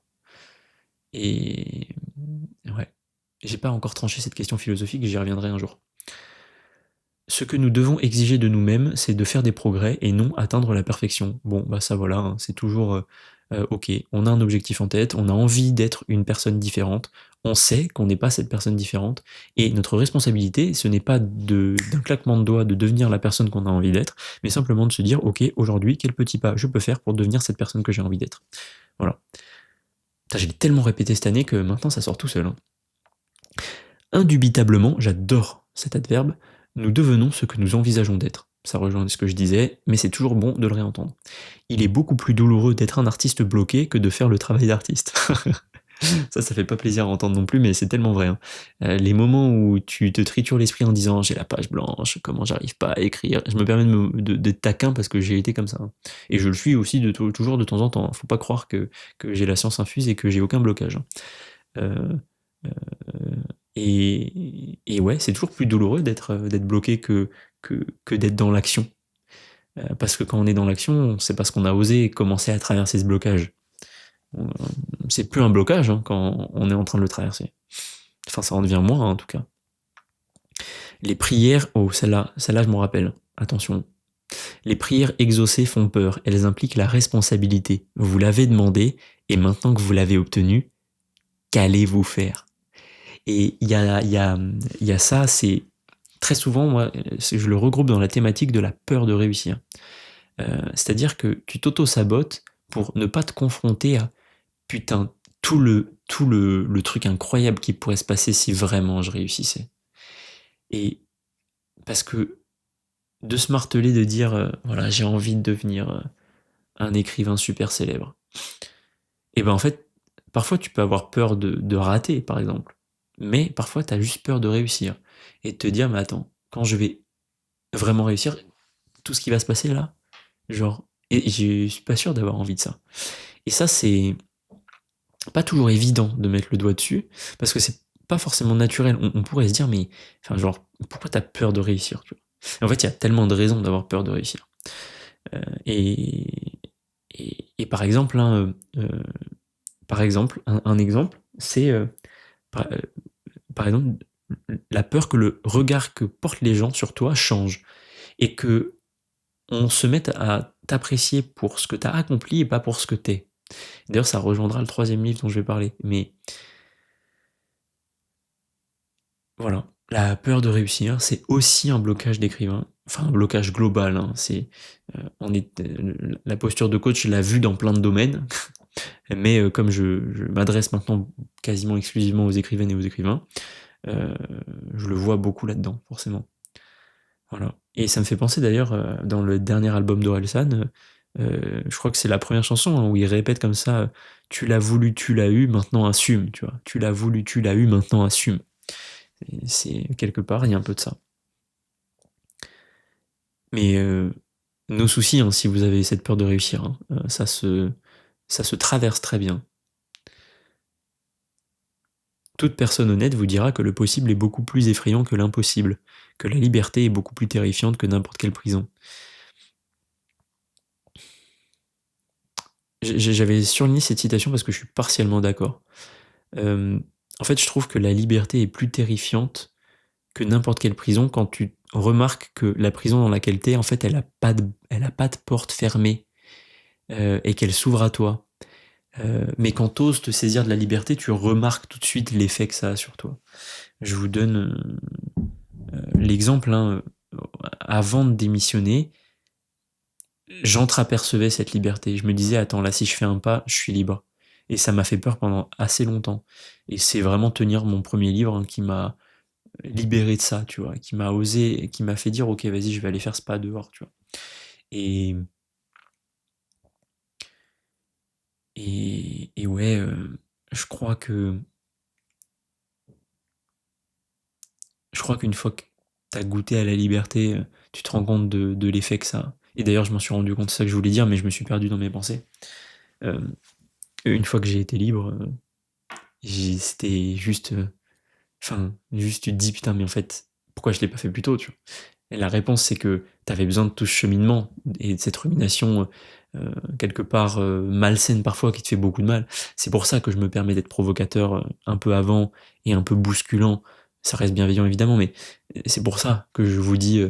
Et ouais, j'ai pas encore tranché cette question philosophique, j'y reviendrai un jour. ce que nous devons exiger de nous-mêmes, c'est de faire des progrès et non atteindre la perfection. Bon, bah ça voilà, hein, c'est toujours ok, on a un objectif en tête, on a envie d'être une personne différente, on sait qu'on n'est pas cette personne différente, et notre responsabilité, ce n'est pas d'un claquement de doigts de devenir la personne qu'on a envie d'être, mais simplement de se dire, ok, aujourd'hui, quel petit pas je peux faire pour devenir cette personne que j'ai envie d'être. Voilà. Je l'ai tellement répété cette année que maintenant ça sort tout seul. Hein. Indubitablement, j'adore cet adverbe, nous devenons ce que nous envisageons d'être. Ça rejoint ce que je disais, mais c'est toujours bon de le réentendre. Il est beaucoup plus douloureux d'être un artiste bloqué que de faire le travail d'artiste. Ça fait pas plaisir à entendre non plus, mais c'est tellement vrai. Hein. Les moments où tu te tritures l'esprit en disant j'ai la page blanche, comment j'arrive pas à écrire, je me permets d'être taquin parce que j'ai été comme ça. Hein. Et je le suis aussi toujours de temps en temps. Hein. Faut pas croire que j'ai la science infuse et que j'ai aucun blocage. Hein. Euh, et ouais, c'est toujours plus douloureux d'être bloqué que d'être dans l'action. Parce que quand on est dans l'action, c'est parce qu'on a osé commencer à traverser ce blocage. C'est plus un blocage hein, quand on est en train de le traverser. Enfin, ça en devient moins hein, en tout cas. Les prières, oh celle-là je m'en rappelle, attention. Les prières exaucées font peur, elles impliquent la responsabilité. Vous l'avez demandé, et maintenant que vous l'avez obtenu, qu'allez-vous faire? Et il y a ça, c'est très souvent, moi, je le regroupe dans la thématique de la peur de réussir. C'est-à-dire que tu t'auto-sabotes pour ne pas te confronter à putain, tout le truc incroyable qui pourrait se passer si vraiment je réussissais. Et parce que de se marteler, de dire, voilà, j'ai envie de devenir un écrivain super célèbre. Et ben en fait, parfois tu peux avoir peur de rater, par exemple. Mais parfois tu as juste peur de réussir. Et de te dire, mais attends, quand je vais vraiment réussir, tout ce qui va se passer là, genre, et je suis pas sûr d'avoir envie de ça. Et ça, c'est pas toujours évident de mettre le doigt dessus, parce que c'est pas forcément naturel. On pourrait se dire, mais, enfin, genre, pourquoi t'as peur de réussir, tu vois. Et en fait, il y a tellement de raisons d'avoir peur de réussir. Et, et par exemple, hein, par exemple, un exemple, c'est par exemple la peur que le regard que portent les gens sur toi change et que on se mette à t'apprécier pour ce que tu as accompli et pas pour ce que t'es. D'ailleurs, ça rejoindra le 3e livre dont je vais parler. Mais voilà, la peur de réussir, c'est aussi un blocage d'écrivain. Enfin, un blocage global. Hein. La posture de coach, je l'ai vue dans plein de domaines. Mais comme je m'adresse maintenant quasiment exclusivement aux écrivaines et aux écrivains, je le vois beaucoup là-dedans, forcément. Voilà. Et ça me fait penser d'ailleurs, dans le dernier album d'Orelsan, je crois que c'est la première chanson hein, où il répète comme ça tu l'as voulu, tu l'as eu, maintenant assume, tu vois. Tu l'as voulu, tu l'as eu, maintenant assume. Et c'est quelque part, il y a un peu de ça. Mais nos soucis, hein, si vous avez cette peur de réussir, hein, ça se traverse très bien. Toute personne honnête vous dira que le possible est beaucoup plus effrayant que l'impossible, que la liberté est beaucoup plus terrifiante que n'importe quelle prison. J'avais surligné cette citation parce que je suis partiellement d'accord. En fait, je trouve que la liberté est plus terrifiante que n'importe quelle prison quand tu remarques que la prison dans laquelle t'es, en fait, elle a pas de porte fermée et qu'elle s'ouvre à toi. Mais quand t'oses te saisir de la liberté, tu remarques tout de suite l'effet que ça a sur toi. Je vous donne l'exemple. Hein, avant de démissionner, j'entreapercevais cette liberté. Je me disais, attends, là, si je fais un pas, je suis libre. Et ça m'a fait peur pendant assez longtemps. Et c'est vraiment tenir mon premier livre hein, qui m'a libéré de ça, tu vois, qui m'a osé, qui m'a fait dire, ok, vas-y, je vais aller faire ce pas dehors, tu vois. Et, et ouais, je crois que qu'une fois que t'as goûté à la liberté, tu te rends compte de l'effet que ça a. Et d'ailleurs, je m'en suis rendu compte, c'est ça que je voulais dire, mais je me suis perdu dans mes pensées. Euh, une fois que j'ai été libre, c'était juste. Enfin, juste tu te dis, putain, mais en fait, pourquoi je l'ai pas fait plus tôt, tu vois. Et la réponse, c'est que t'avais besoin de tout ce cheminement et de cette rumination, quelque part malsaine parfois, qui te fait beaucoup de mal. C'est pour ça que je me permets d'être provocateur un peu avant et un peu bousculant ça reste bienveillant évidemment, mais c'est pour ça que je vous dis,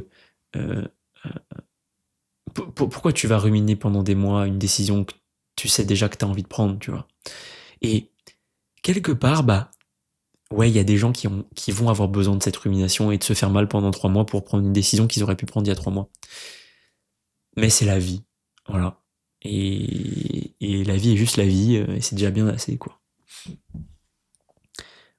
euh, pourquoi tu vas ruminer pendant des mois une décision que tu sais déjà que tu as envie de prendre, tu vois. Et quelque part, bah, ouais, il y a des gens qui vont avoir besoin de cette rumination et de se faire mal pendant 3 mois pour prendre une décision qu'ils auraient pu prendre il y a 3 mois. Mais c'est la vie, voilà. Et la vie est juste la vie, et c'est déjà bien assez, quoi.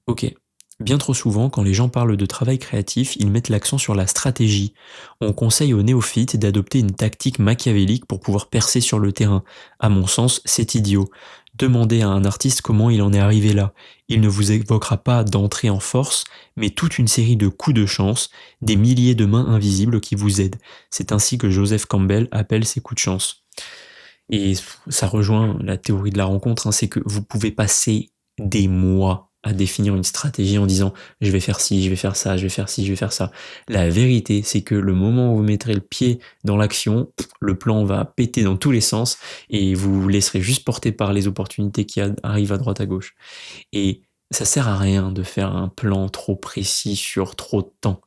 Ok. Bien trop souvent, quand les gens parlent de travail créatif, ils mettent l'accent sur la stratégie. On conseille aux néophytes d'adopter une tactique machiavélique pour pouvoir percer sur le terrain. À mon sens, c'est idiot. Demandez à un artiste comment il en est arrivé là. Il ne vous évoquera pas d'entrée en force, mais toute une série de coups de chance, des milliers de mains invisibles qui vous aident. C'est ainsi que Joseph Campbell appelle ces coups de chance. Et ça rejoint la théorie de la rencontre, hein, c'est que vous pouvez passer des mois à définir une stratégie en disant je vais faire ci, je vais faire ça, je vais faire ci, je vais faire ça. La vérité, c'est que le moment où vous mettrez le pied dans l'action, le plan va péter dans tous les sens et vous vous laisserez juste porter par les opportunités qui arrivent à droite à gauche. Et ça sert à rien de faire un plan trop précis sur trop de temps.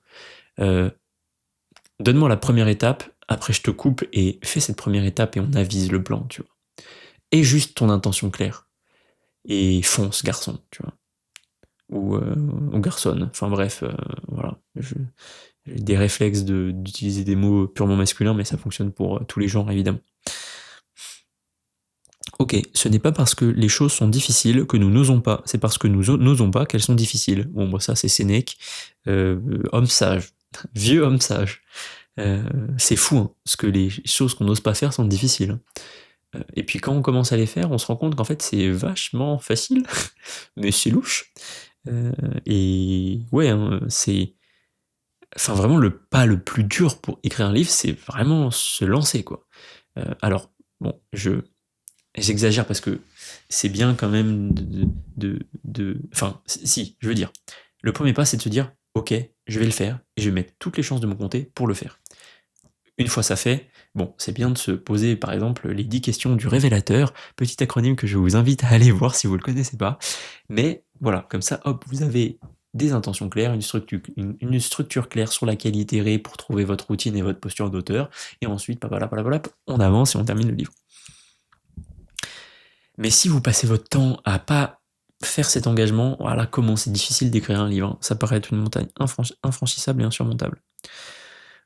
Donne-moi la première étape, après je te coupe et fais cette première étape et on avise le plan, tu vois. Et juste ton intention claire. Et fonce, garçon, tu vois. Ou garçonne. Enfin bref, voilà. J'ai des réflexes d'utiliser des mots purement masculins, mais ça fonctionne pour tous les genres, évidemment. Ok, ce n'est pas parce que les choses sont difficiles que nous n'osons pas, c'est parce que nous n'osons pas qu'elles sont difficiles. Bon, moi ça c'est Sénèque, homme sage, vieux homme sage. C'est fou, hein, parce que les choses qu'on n'ose pas faire sont difficiles. Hein. Et puis quand on commence à les faire, on se rend compte qu'en fait c'est vachement facile, mais c'est louche. Et ouais, hein, c'est... Enfin vraiment le pas le plus dur pour écrire un livre, c'est vraiment se lancer, quoi. Alors, bon, j'exagère parce que c'est bien quand même Enfin, si, je veux dire, le premier pas c'est de se dire, ok, je vais le faire, et je vais mettre toutes les chances de mon côté pour le faire. Une fois ça fait, bon, c'est bien de se poser par exemple les 10 questions du révélateur, petit acronyme que je vous invite à aller voir si vous ne le connaissez pas. Mais voilà, comme ça, hop, vous avez des intentions claires, une structure claire sur laquelle itérer pour trouver votre routine et votre posture d'auteur. Et ensuite, on avance et on termine le livre. Mais si vous passez votre temps à pas faire cet engagement, voilà comment c'est difficile d'écrire un livre. Ça paraît être une montagne infranchissable et insurmontable.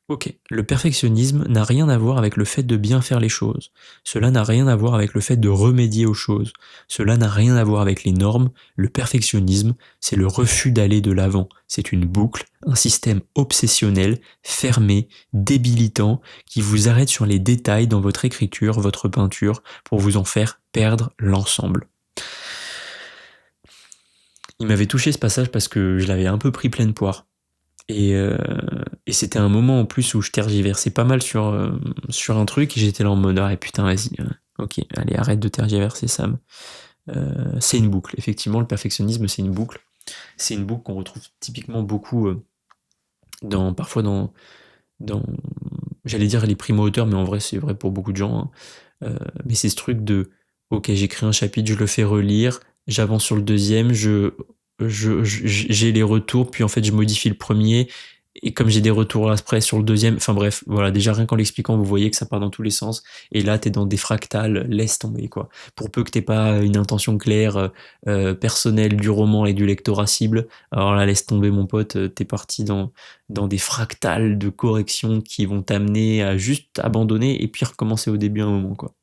Ok, le perfectionnisme n'a rien à voir avec le fait de bien faire les choses. Cela n'a rien à voir avec le fait de remédier aux choses. Cela n'a rien à voir avec les normes. Le perfectionnisme, c'est le refus d'aller de l'avant. C'est une boucle, un système obsessionnel, fermé, débilitant, qui vous arrête sur les détails dans votre écriture, votre peinture, pour vous en faire perdre l'ensemble. Il m'avait touché ce passage parce que je l'avais un peu pris pleine poire. Et c'était un moment en plus où je tergiversais pas mal sur un truc et j'étais là en mode ah putain vas-y, ok, allez arrête de tergiverser Sam. C'est une boucle, effectivement le perfectionnisme c'est une boucle. C'est une boucle qu'on retrouve typiquement beaucoup parfois dans j'allais dire les primo-auteurs, mais en vrai c'est vrai pour beaucoup de gens. Hein. Mais c'est ce truc de ok j'écris un chapitre, je le fais relire, j'avance sur le deuxième, j'ai les retours, puis en fait je modifie le premier, et comme j'ai des retours après sur le deuxième, enfin bref, voilà, déjà rien qu'en l'expliquant, vous voyez que ça part dans tous les sens, et là t'es dans des fractales, laisse tomber quoi. Pour peu que t'aies pas une intention claire, personnelle du roman et du lectorat cible, alors là laisse tomber mon pote, t'es parti dans des fractales de correction qui vont t'amener à juste abandonner et puis recommencer au début un moment quoi.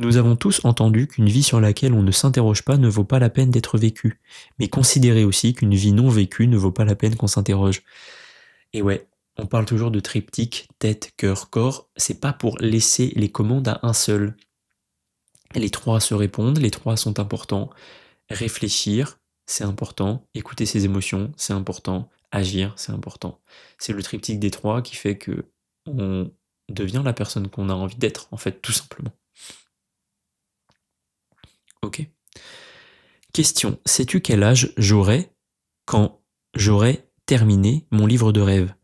Nous avons tous entendu qu'une vie sur laquelle on ne s'interroge pas ne vaut pas la peine d'être vécue, mais considérez aussi qu'une vie non vécue ne vaut pas la peine qu'on s'interroge. Et ouais, on parle toujours de triptyque, tête, cœur, corps, c'est pas pour laisser les commandes à un seul. Les trois se répondent, les trois sont importants. Réfléchir, c'est important. Écouter ses émotions, c'est important. Agir, c'est important. C'est le triptyque des trois qui fait que on devient la personne qu'on a envie d'être, en fait, tout simplement. Ok. Question, sais-tu quel âge j'aurai quand j'aurai terminé mon livre de rêve?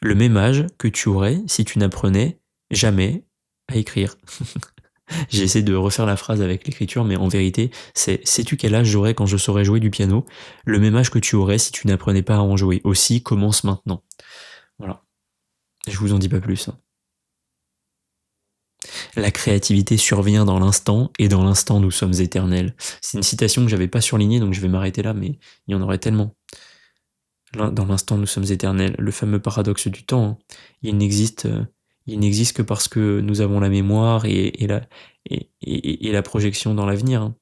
Le même âge que tu aurais si tu n'apprenais jamais à écrire. J'essaie de refaire la phrase avec l'écriture, mais en vérité, c'est sais-tu quel âge j'aurais quand je saurais jouer du piano? Le même âge que tu aurais si tu n'apprenais pas à en jouer. Aussi, commence maintenant. Voilà. Je vous en dis pas plus, hein. La créativité survient dans l'instant, et dans l'instant nous sommes éternels. C'est une citation que j'avais pas surlignée, donc je vais m'arrêter là, mais il y en aurait tellement. Dans l'instant nous sommes éternels. Le fameux paradoxe du temps, hein. Il n'existe, euh, il n'existe que parce que nous avons la mémoire et la projection dans l'avenir, hein.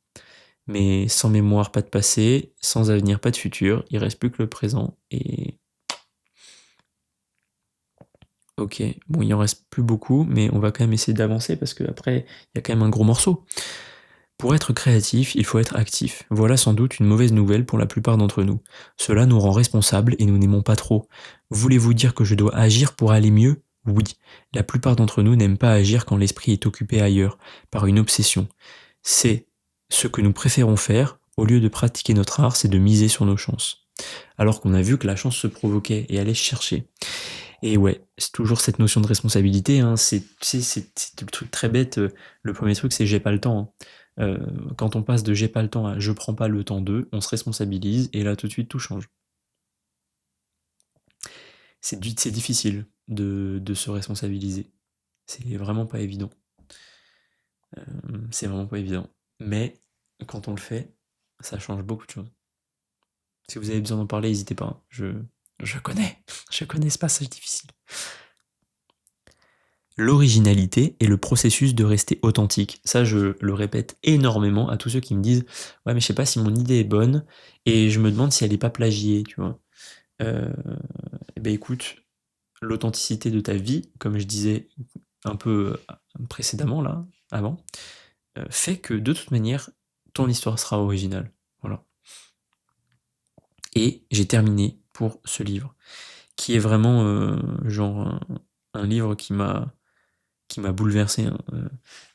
Mais sans mémoire, pas de passé, sans avenir, pas de futur, il reste plus que le présent. Et ok, bon, il en reste plus beaucoup, mais on va quand même essayer d'avancer parce qu'après, il y a quand même un gros morceau. Pour être créatif, il faut être actif. Voilà sans doute une mauvaise nouvelle pour la plupart d'entre nous. Cela nous rend responsables et nous n'aimons pas trop. Voulez-vous dire que je dois agir pour aller mieux? Oui. La plupart d'entre nous n'aiment pas agir quand l'esprit est occupé ailleurs, par une obsession. C'est ce que nous préférons faire, au lieu de pratiquer notre art, c'est de miser sur nos chances. Alors qu'on a vu que la chance se provoquait et allait chercher. Et ouais, c'est toujours cette notion de responsabilité, hein. C'est le truc très bête. Le premier truc, c'est j'ai pas le temps, hein. Quand on passe de j'ai pas le temps à je prends pas le temps de, on se responsabilise et là tout de suite tout change. C'est difficile de se responsabiliser. C'est vraiment pas évident. C'est vraiment pas évident. Mais quand on le fait, ça change beaucoup de choses. Si vous avez besoin d'en parler, n'hésitez pas, hein. Je connais, je connais ce passage difficile. L'originalité est le processus de rester authentique. Ça, je le répète énormément à tous ceux qui me disent ouais, mais je sais pas si mon idée est bonne et je me demande si elle est pas plagiée, tu vois. Eh ben écoute, l'authenticité de ta vie, comme je disais un peu précédemment là, avant, fait que de toute manière, ton histoire sera originale. Voilà. Et j'ai terminé pour ce livre, qui est vraiment genre un livre qui m'a bouleversé, hein.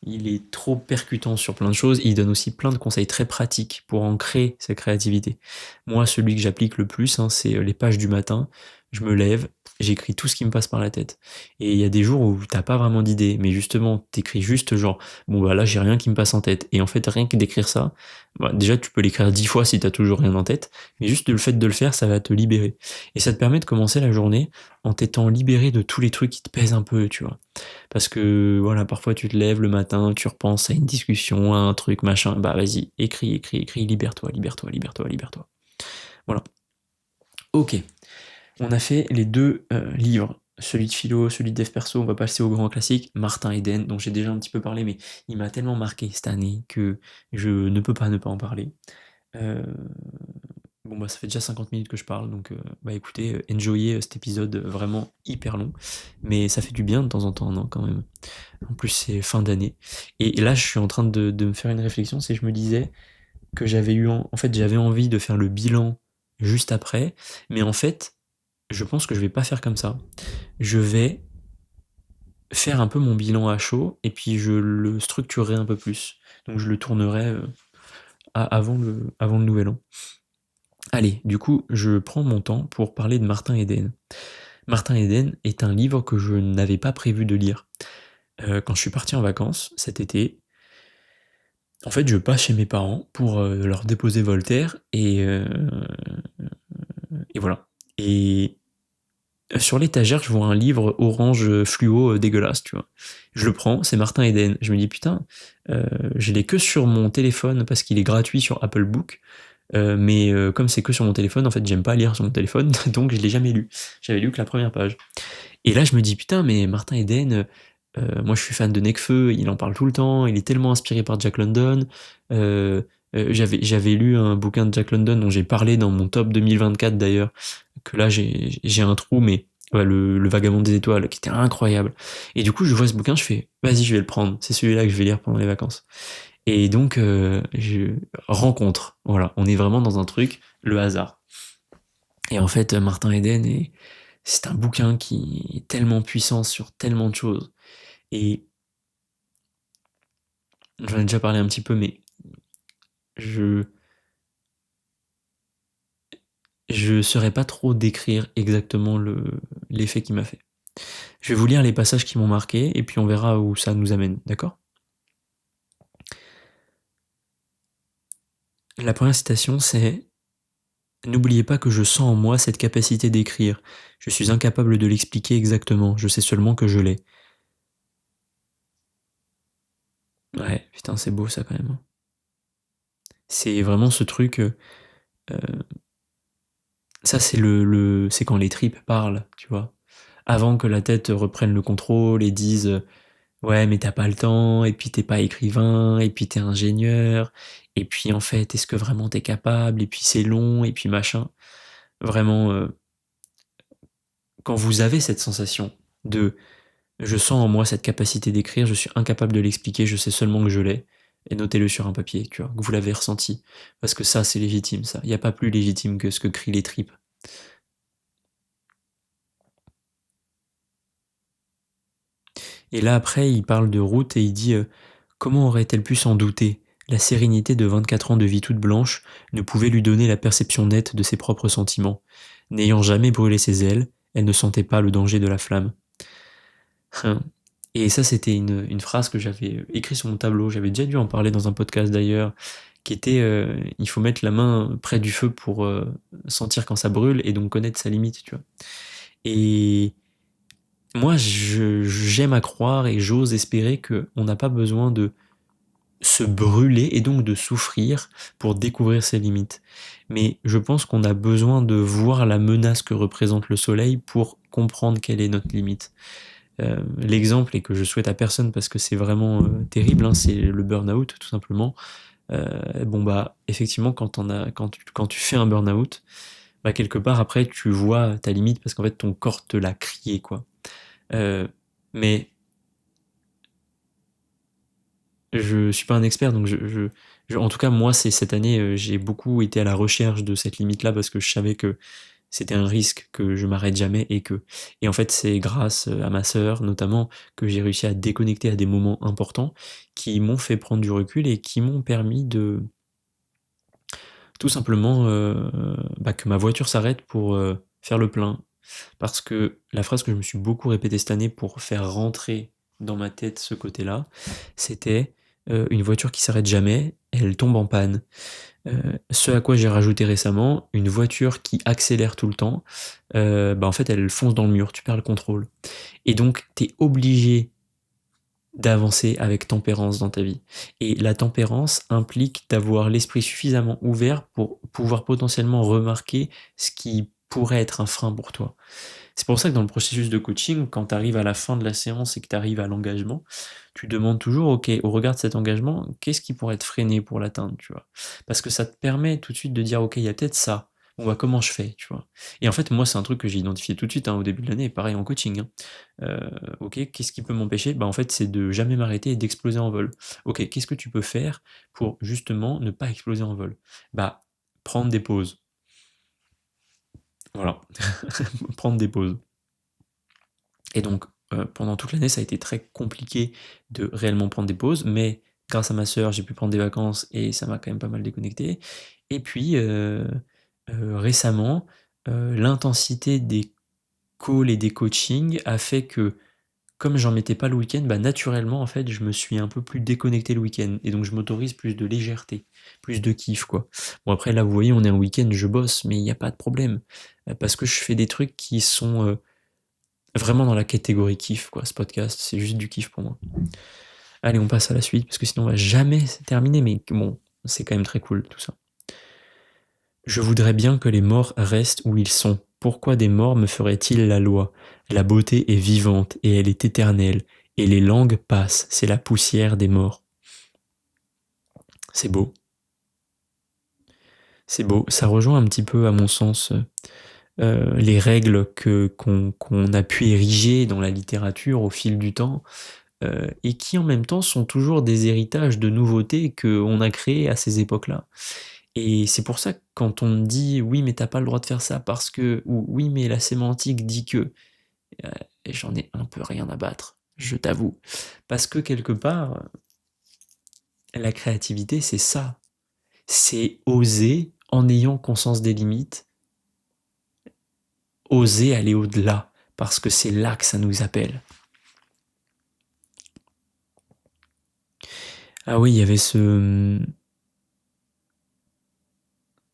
Il est trop percutant sur plein de choses. Il donne aussi plein de conseils très pratiques pour ancrer sa créativité. Moi, celui que j'applique le plus, hein, c'est les pages du matin. Je me lève, j'écris tout ce qui me passe par la tête. Et il y a des jours où t'as pas vraiment d'idée, mais justement, t'écris juste genre, bon bah là j'ai rien qui me passe en tête. Et en fait, rien que d'écrire ça, bah, déjà tu peux l'écrire 10 fois si t'as toujours rien en tête, mais juste le fait de le faire, ça va te libérer. Et ça te permet de commencer la journée en t'étant libéré de tous les trucs qui te pèsent un peu, tu vois. Parce que voilà, parfois tu te lèves le matin, tu repenses à une discussion, à un truc, machin, bah vas-y, écris, écris, écris, libère-toi, libère-toi, libère-toi, libère-toi. Voilà. Ok, on a fait les deux livres, celui de philo, celui de dev perso, on va passer au grand classique, Martin Eden, dont j'ai déjà un petit peu parlé, mais il m'a tellement marqué cette année que je ne peux pas ne pas en parler. Euh, Bon bah ça fait déjà 50 minutes que je parle, donc bah écoutez, enjoyez cet épisode vraiment hyper long, mais ça fait du bien de temps en temps, non, quand même. En plus c'est fin d'année. Et là je suis en train de me faire une réflexion, c'est que je me disais que j'avais eu en fait j'avais envie de faire le bilan juste après, mais en fait je pense que je vais pas faire comme ça. Je vais faire un peu mon bilan à chaud et puis je le structurerai un peu plus. Donc je le tournerai avant le nouvel an. Allez, du coup, je prends mon temps pour parler de Martin Eden. Martin Eden est un livre que je n'avais pas prévu de lire. Quand je suis parti en vacances cet été, en fait, je passe chez mes parents pour leur déposer Voltaire et voilà. Et sur l'étagère, je vois un livre orange fluo dégueulasse, tu vois. Je le prends, c'est Martin Eden. Je me dis putain, je l'ai que sur mon téléphone parce qu'il est gratuit sur Apple Book. Mais comme c'est que sur mon téléphone, en fait, j'aime pas lire sur mon téléphone, donc je l'ai jamais lu. J'avais lu que la première page. Et là, je me dis, putain, mais Martin Eden, moi je suis fan de Nekfeu, il en parle tout le temps, il est tellement inspiré par Jack London. Euh, j'avais lu un bouquin de Jack London dont j'ai parlé dans mon top 2024 d'ailleurs, que là j'ai un trou, mais ouais, le Vagabond des étoiles, qui était incroyable. Et du coup, je vois ce bouquin, je fais, vas-y, je vais le prendre, c'est celui-là que je vais lire pendant les vacances. Et donc, je rencontre, voilà, on est vraiment dans un truc, le hasard. Et en fait, Martin Eden, c'est un bouquin qui est tellement puissant sur tellement de choses. Et j'en ai déjà parlé un petit peu, mais je je saurais pas trop décrire exactement l'effet qu'il m'a fait. Je vais vous lire les passages qui m'ont marqué, et puis on verra où ça nous amène, d'accord? La première citation, c'est: n'oubliez pas que je sens en moi cette capacité d'écrire. Je suis incapable de l'expliquer exactement, je sais seulement que je l'ai. Ouais, putain, c'est beau ça quand même. C'est vraiment ce truc. Ça, c'est quand les tripes parlent, tu vois. Avant que la tête reprenne le contrôle et dise ouais, mais t'as pas le temps, et puis t'es pas écrivain, et puis t'es ingénieur, et puis en fait, est-ce que vraiment t'es capable, et puis c'est long, et puis machin. Vraiment, quand vous avez cette sensation de je sens en moi cette capacité d'écrire, je suis incapable de l'expliquer, je sais seulement que je l'ai, et notez-le sur un papier, tu vois, que vous l'avez ressenti. Parce que ça, c'est légitime, ça. Il n'y a pas plus légitime que ce que crient les tripes. Et là, après, il parle de route et il dit comment aurait-elle pu s'en douter? La sérénité de 24 ans de vie toute blanche ne pouvait lui donner la perception nette de ses propres sentiments. N'ayant jamais brûlé ses ailes, elle ne sentait pas le danger de la flamme. Hein. Et ça, c'était une phrase que j'avais écrite sur mon tableau. J'avais déjà dû en parler dans un podcast d'ailleurs, qui était il faut mettre la main près du feu pour sentir quand ça brûle et donc connaître sa limite, tu vois. Et moi, j'aime à croire et j'ose espérer qu'on n'a pas besoin de se brûler et donc de souffrir pour découvrir ses limites. Mais je pense qu'on a besoin de voir la menace que représente le soleil pour comprendre quelle est notre limite. L'exemple, et que je souhaite à personne parce que c'est vraiment terrible, hein, c'est le burn-out tout simplement. Bon bah effectivement quand tu fais un burn-out, bah quelque part après tu vois ta limite parce qu'en fait ton corps te l'a crié quoi. Euh, mais je suis pas un expert, donc en tout cas, moi, c'est cette année, j'ai beaucoup été à la recherche de cette limite-là parce que je savais que c'était un risque que je m'arrête jamais et en fait, c'est grâce à ma sœur, notamment, que j'ai réussi à déconnecter à des moments importants qui m'ont fait prendre du recul et qui m'ont permis de, tout simplement, bah, que ma voiture s'arrête pour faire le plein. Parce que la phrase que je me suis beaucoup répétée cette année pour faire rentrer dans ma tête ce côté-là, c'était une voiture qui s'arrête jamais, elle tombe en panne. Ce à quoi j'ai rajouté récemment, une voiture qui accélère tout le temps, bah en fait elle fonce dans le mur, tu perds le contrôle. Et donc tu es obligé d'avancer avec tempérance dans ta vie. Et la tempérance implique d'avoir l'esprit suffisamment ouvert pour pouvoir potentiellement remarquer ce qui pourrait être un frein pour toi. C'est pour ça que dans le processus de coaching, quand tu arrives à la fin de la séance et que tu arrives à l'engagement, tu demandes toujours, ok, au regard de cet engagement, qu'est-ce qui pourrait te freiner pour l'atteindre, tu vois? Parce que ça te permet tout de suite de dire, ok, il y a peut-être ça. Bon bah comment je fais, tu vois? Et en fait, moi, c'est un truc que j'ai identifié tout de suite hein, au début de l'année, pareil en coaching. Hein. Ok, qu'est-ce qui peut m'empêcher? Bah en fait, c'est de jamais m'arrêter et d'exploser en vol. Ok, qu'est-ce que tu peux faire pour justement ne pas exploser en vol? Bah prendre des pauses. Voilà, prendre des pauses. Et donc, pendant toute l'année, ça a été très compliqué de réellement prendre des pauses, mais grâce à ma sœur, j'ai pu prendre des vacances et ça m'a quand même pas mal déconnecté. Et puis, récemment, l'intensité des calls et des coachings a fait que, comme j'en mettais pas le week-end, bah, naturellement, en fait, je me suis un peu plus déconnecté le week-end. Et donc, je m'autorise plus de légèreté, plus de kiff, quoi. Bon, après, là, vous voyez, on est un week-end, je bosse, mais il n'y a pas de problème. Parce que je fais des trucs qui sont vraiment dans la catégorie kiff, quoi, ce podcast. C'est juste du kiff pour moi. Allez, on passe à la suite, parce que sinon on va jamais terminer, mais bon, c'est quand même très cool tout ça. Je voudrais bien que les morts restent où ils sont. Pourquoi des morts me feraient-ils la loi? La beauté est vivante et elle est éternelle, et les langues passent, c'est la poussière des morts. C'est beau. C'est beau. Ça rejoint un petit peu, à mon sens, les règles qu'on a pu ériger dans la littérature au fil du temps, et qui en même temps sont toujours des héritages de nouveautés qu'on a créées à ces époques-là. Et c'est pour ça que quand on me dit oui mais t'as pas le droit de faire ça parce que, ou oui mais la sémantique dit que, euh, j'en ai un peu rien à battre, je t'avoue. Parce que quelque part, la créativité c'est ça. C'est oser, en ayant conscience des limites, oser aller au-delà. Parce que c'est là que ça nous appelle. Ah oui, il y avait ce,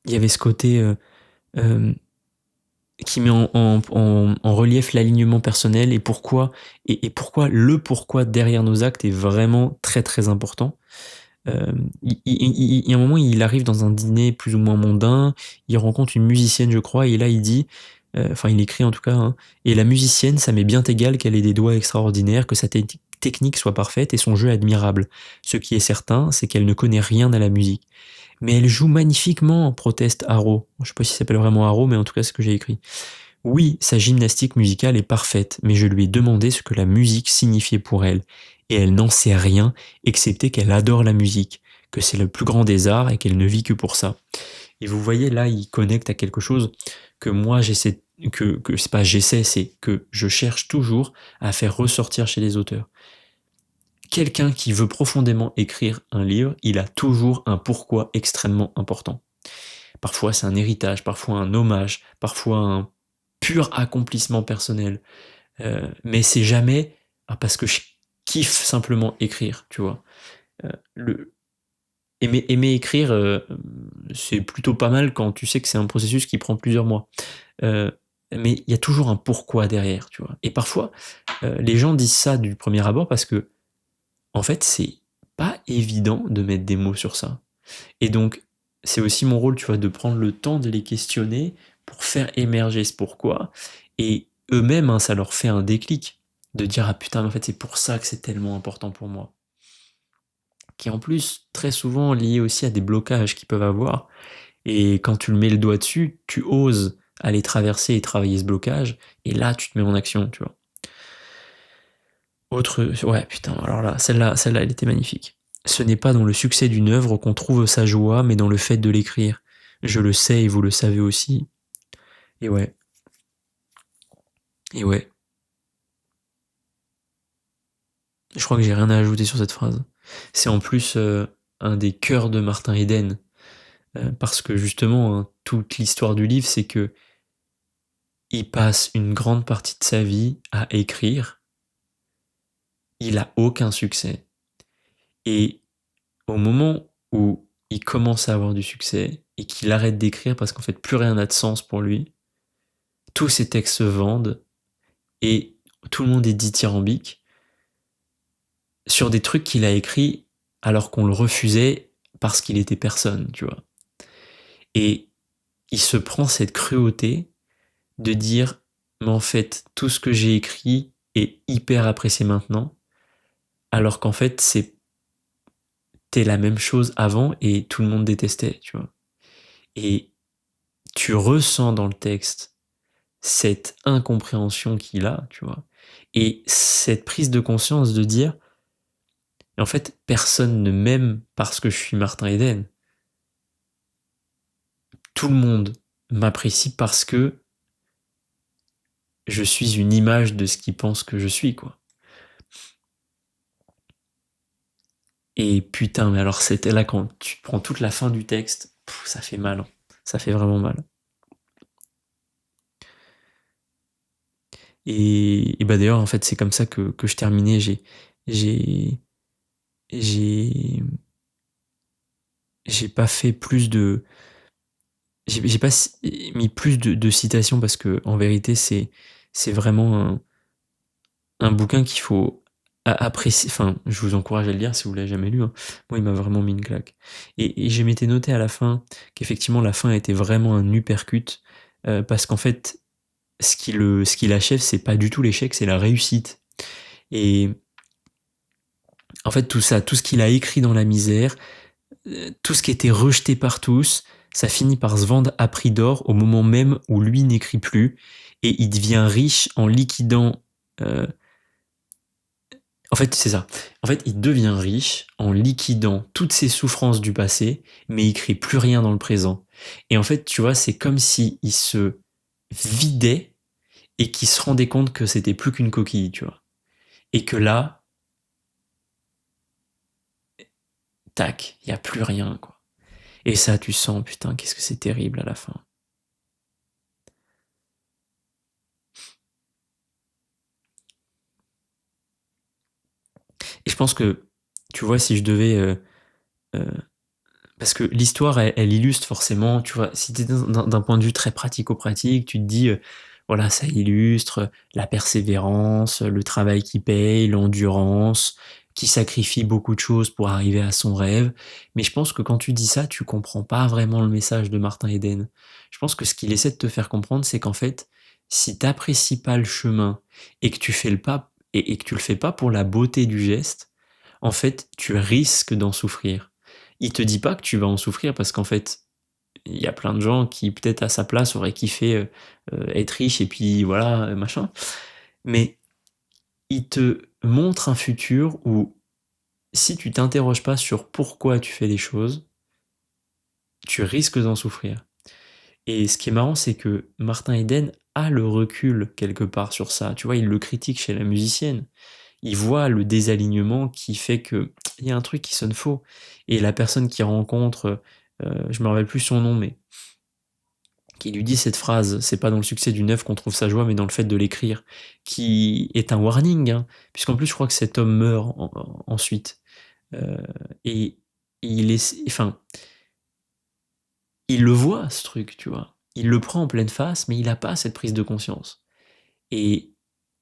il y avait ce côté euh, qui met en relief l'alignement personnel et pourquoi le pourquoi derrière nos actes est vraiment très très important. Il y a un moment, il arrive dans un dîner plus ou moins mondain, il rencontre une musicienne, je crois, et là il dit, enfin il écrit en tout cas, hein, et la musicienne, ça m'est bien égal qu'elle ait des doigts extraordinaires, que sa technique soit parfaite et son jeu admirable. Ce qui est certain, c'est qu'elle ne connaît rien à la musique. Mais elle joue magnifiquement, proteste Haro. Je sais pas si ça s'appelle vraiment Haro, mais en tout cas c'est ce que j'ai écrit. Oui, sa gymnastique musicale est parfaite, mais je lui ai demandé ce que la musique signifiait pour elle, et elle n'en sait rien, excepté qu'elle adore la musique, que c'est le plus grand des arts et qu'elle ne vit que pour ça. Et vous voyez, là, il connecte à quelque chose que moi, que c'est pas j'essaie, c'est que je cherche toujours à faire ressortir chez les auteurs. Quelqu'un qui veut profondément écrire un livre, il a toujours un pourquoi extrêmement important. Parfois, c'est un héritage, parfois un hommage, parfois un pur accomplissement personnel. Mais c'est jamais parce que je kiffe simplement écrire, tu vois. Le, aimer écrire, c'est plutôt pas mal quand tu sais que c'est un processus qui prend plusieurs mois. Euh, mais il y a toujours un pourquoi derrière, tu vois. Et parfois, les gens disent ça du premier abord parce que, en fait, c'est pas évident de mettre des mots sur ça. Et donc, c'est aussi mon rôle, tu vois, de prendre le temps de les questionner pour faire émerger ce pourquoi. Et eux-mêmes, hein, ça leur fait un déclic de dire ah putain, mais en fait, c'est pour ça que c'est tellement important pour moi. Qui est en plus très souvent lié aussi à des blocages qu'ils peuvent avoir. Et quand tu le mets le doigt dessus, tu oses aller traverser et travailler ce blocage. Et là, tu te mets en action, tu vois. Ouais, putain, alors là, elle était magnifique. Ce n'est pas dans le succès d'une œuvre qu'on trouve sa joie, mais dans le fait de l'écrire. Je le sais et vous le savez aussi. Et ouais, et ouais. Je crois que j'ai rien à ajouter sur cette phrase. C'est en plus un des cœurs de Martin Eden, parce que justement, hein, toute l'histoire du livre, c'est que il passe une grande partie de sa vie à écrire. Il a aucun succès. Et au moment où il commence à avoir du succès et qu'il arrête d'écrire parce qu'en fait plus rien n'a de sens pour lui, tous ses textes se vendent et tout le monde est dithyrambique sur des trucs qu'il a écrits alors qu'on le refusait parce qu'il était personne, tu vois. Et il se prend cette cruauté de dire mais en fait tout ce que j'ai écrit est hyper apprécié maintenant alors qu'en fait c'était la même chose avant et tout le monde détestait, tu vois. Et tu ressens dans le texte cette incompréhension qu'il a, tu vois, et cette prise de conscience de dire, en fait, personne ne m'aime parce que je suis Martin Eden. Tout le monde m'apprécie parce que je suis une image de ce qu'il pense que je suis, quoi. Et putain, mais alors c'était là quand tu prends toute la fin du texte, ça fait mal, hein. Ça fait vraiment mal. Et bah d'ailleurs, en fait, c'est comme ça que je terminais. J'ai, j'ai, j'ai pas fait plus de, j'ai pas mis plus de citations parce que en vérité, c'est vraiment un bouquin qu'il faut apprécier. Enfin, je vous encourage à le lire si vous l'avez jamais lu, hein. Moi, il m'a vraiment mis une claque. Et je m'étais noté à la fin qu'effectivement, la fin était vraiment un uppercut parce qu'en fait, ce qui l'achève, c'est pas du tout l'échec, c'est la réussite. Et en fait, tout ça, tout ce qu'il a écrit dans la misère, tout ce qui était rejeté par tous, ça finit par se vendre à prix d'or au moment même où lui n'écrit plus et il devient riche en liquidant. euh, En fait, c'est ça. En fait, il devient riche en liquidant toutes ses souffrances du passé, mais il crée plus rien dans le présent. Et en fait, tu vois, c'est comme si il se vidait et qu'il se rendait compte que c'était plus qu'une coquille, tu vois. Et que là, tac, il y a plus rien, quoi. Et ça, tu sens, putain, qu'est-ce que c'est terrible à la fin. Et je pense que, tu vois, si je devais... euh, Parce que l'histoire, elle illustre forcément, tu vois, si tu es d'un point de vue très pratico-pratique, tu te dis, voilà, ça illustre la persévérance, le travail qui paye, l'endurance, qui sacrifie beaucoup de choses pour arriver à son rêve. Mais je pense que quand tu dis ça, tu comprends pas vraiment le message de Martin Eden. Je pense que ce qu'il essaie de te faire comprendre, c'est qu'en fait, si t'apprécies pas le chemin et que tu fais le pas, et que tu le fais pas pour la beauté du geste, en fait, tu risques d'en souffrir. Il te dit pas que tu vas en souffrir parce qu'en fait, il y a plein de gens qui, peut-être à sa place, auraient kiffé être riches et puis voilà, machin. Mais il te montre un futur où si tu t'interroges pas sur pourquoi tu fais les choses, tu risques d'en souffrir. Et ce qui est marrant, c'est que Martin Eden a le recul quelque part sur ça. Tu vois, il le critique chez la musicienne. Il voit le désalignement qui fait que il y a un truc qui sonne faux. Et la personne qui rencontre, je me rappelle plus son nom, mais qui lui dit cette phrase, c'est pas dans le succès d'une œuvre qu'on trouve sa joie, mais dans le fait de l'écrire, qui est un warning, hein, puisqu'en plus je crois que cet homme meurt ensuite. Euh, et il est, enfin, il le voit ce truc, tu vois. Il le prend en pleine face, mais il n'a pas cette prise de conscience. Et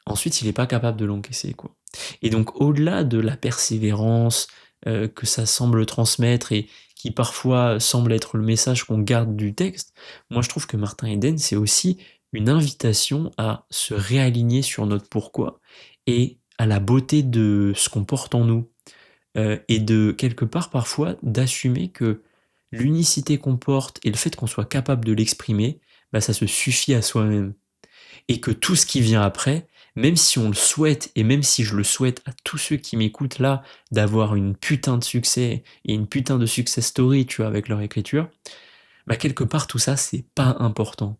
ensuite, il n'est pas capable de l'encaisser, quoi. Et donc, au-delà de la persévérance que ça semble transmettre et qui parfois semble être le message qu'on garde du texte, moi je trouve que Martin Eden, c'est aussi une invitation à se réaligner sur notre pourquoi et à la beauté de ce qu'on porte en nous. Et de quelque part parfois d'assumer que l'unicité qu'on porte et le fait qu'on soit capable de l'exprimer, bah, ça se suffit à soi-même et que tout ce qui vient après, même si on le souhaite, et même si je le souhaite à tous ceux qui m'écoutent là, d'avoir une putain de succès et une putain de success story, tu vois, avec leur écriture, bah quelque part tout ça, c'est pas important.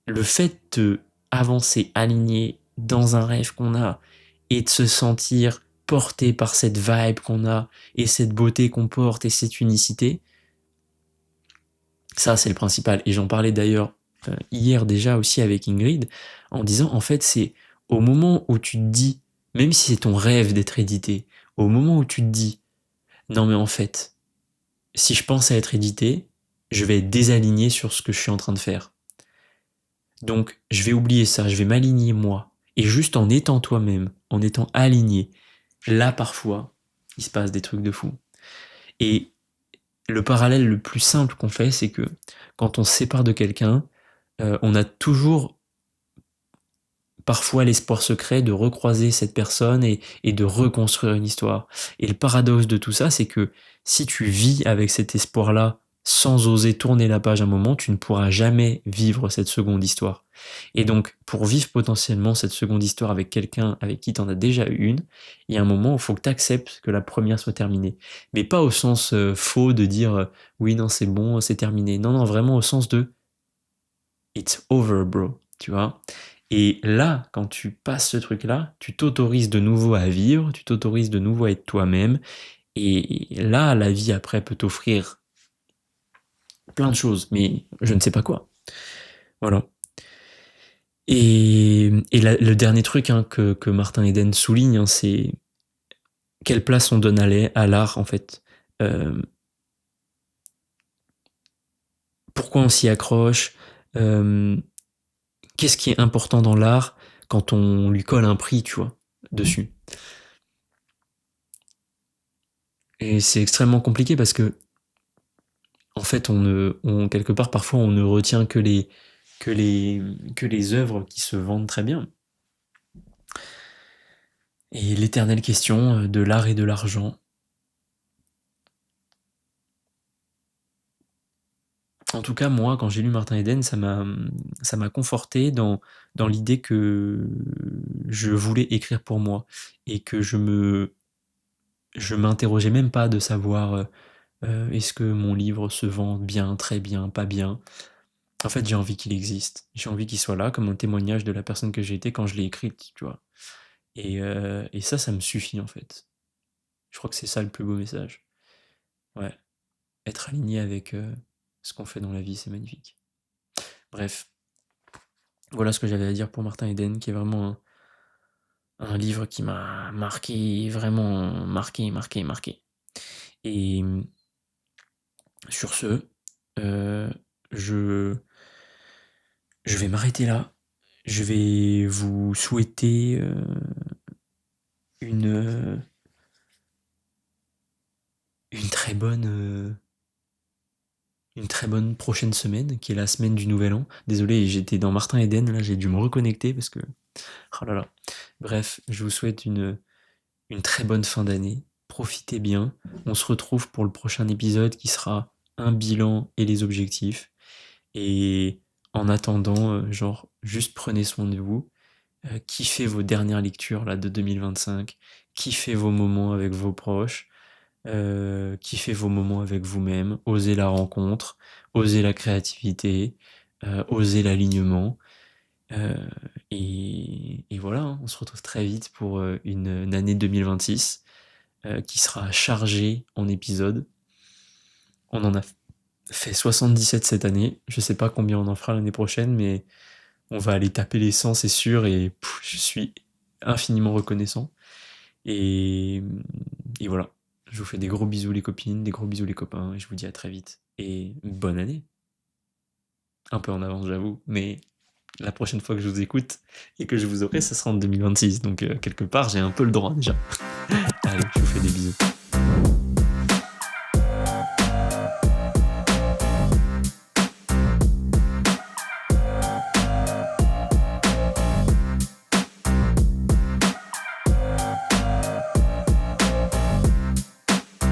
Le fait de avancer aligné dans un rêve qu'on a et de se sentir porté par cette vibe qu'on a et cette beauté qu'on porte et cette unicité, ça c'est le principal. Et j'en parlais d'ailleurs hier déjà aussi avec Ingrid, en disant en fait c'est au moment où tu te dis, même si c'est ton rêve d'être édité, au moment où tu te dis, non mais en fait, si je pense à être édité, je vais être désaligné sur ce que je suis en train de faire. Donc je vais oublier ça, je vais m'aligner moi. Et juste en étant toi-même, en étant aligné, là parfois, il se passe des trucs de fou. Et le parallèle le plus simple qu'on fait, c'est que quand on se sépare de quelqu'un, on a toujours parfois l'espoir secret de recroiser cette personne et de reconstruire une histoire. Et le paradoxe de tout ça, c'est que si tu vis avec cet espoir-là sans oser tourner la page un moment, tu ne pourras jamais vivre cette seconde histoire. Et donc, pour vivre potentiellement cette seconde histoire avec quelqu'un avec qui tu en as déjà eu une, il y a un moment où il faut que tu acceptes que la première soit terminée. Mais pas au sens faux de dire oui, non, c'est bon, c'est terminé. Non, non, vraiment au sens de it's over, bro. Tu vois? Et là, quand tu passes ce truc-là, tu t'autorises de nouveau à vivre, tu t'autorises de nouveau à être toi-même. Et là, la vie après peut t'offrir plein de choses, mais je ne sais pas quoi. Voilà. Et le dernier truc hein, que Martin Eden souligne, hein, c'est quelle place on donne à l'art, en fait. Euh, Pourquoi on s'y accroche, euh, qu'est-ce qui est important dans l'art quand on lui colle un prix, tu vois, dessus. Et c'est extrêmement compliqué parce que, en fait, quelque part, parfois, on ne retient que les, que les œuvres qui se vendent très bien. Et l'éternelle question de l'art et de l'argent. En tout cas, moi, quand j'ai lu Martin Eden, ça m'a conforté dans l'idée que je voulais écrire pour moi et que je m'interrogeais même pas de savoir est-ce que mon livre se vend bien, très bien, pas bien. En fait, j'ai envie qu'il existe. J'ai envie qu'il soit là comme un témoignage de la personne que j'ai été quand je l'ai écrite, tu vois. Et ça me suffit en fait. Je crois que c'est ça le plus beau message. Ouais, être aligné avec ce qu'on fait dans la vie, c'est magnifique. Bref, voilà ce que j'avais à dire pour Martin Eden, qui est vraiment un livre qui m'a marqué, vraiment marqué. Et Sur ce, je, je vais m'arrêter là. Je vais vous souhaiter une, une très bonne, une très bonne prochaine semaine, qui est la semaine du Nouvel An. Désolé, j'étais dans Martin Eden, là j'ai dû me reconnecter parce que... Oh là là. Bref, je vous souhaite une très bonne fin d'année. Profitez bien. On se retrouve pour le prochain épisode qui sera un bilan et les objectifs. Et en attendant, genre, juste prenez soin de vous. Kiffez vos dernières lectures là, de 2025. Kiffez vos moments avec vos proches. Kiffez vos moments avec vous-même. Osez la rencontre. Osez la créativité. Osez l'alignement. Euh, et voilà, hein, on se retrouve très vite pour une année 2026 qui sera chargée en épisodes. On en a fait 77 cette année. Je sais pas combien on en fera l'année prochaine, mais on va aller taper les 100, c'est sûr, et je suis infiniment reconnaissant. Et, et voilà, je vous fais des gros bisous les copines, des gros bisous les copains, et je vous dis à très vite. Et bonne année. Un peu en avance, j'avoue, mais la prochaine fois que je vous écoute et que je vous aurai, ça sera en 2026. Donc quelque part, j'ai un peu le droit déjà. Allez, je vous fais des bisous.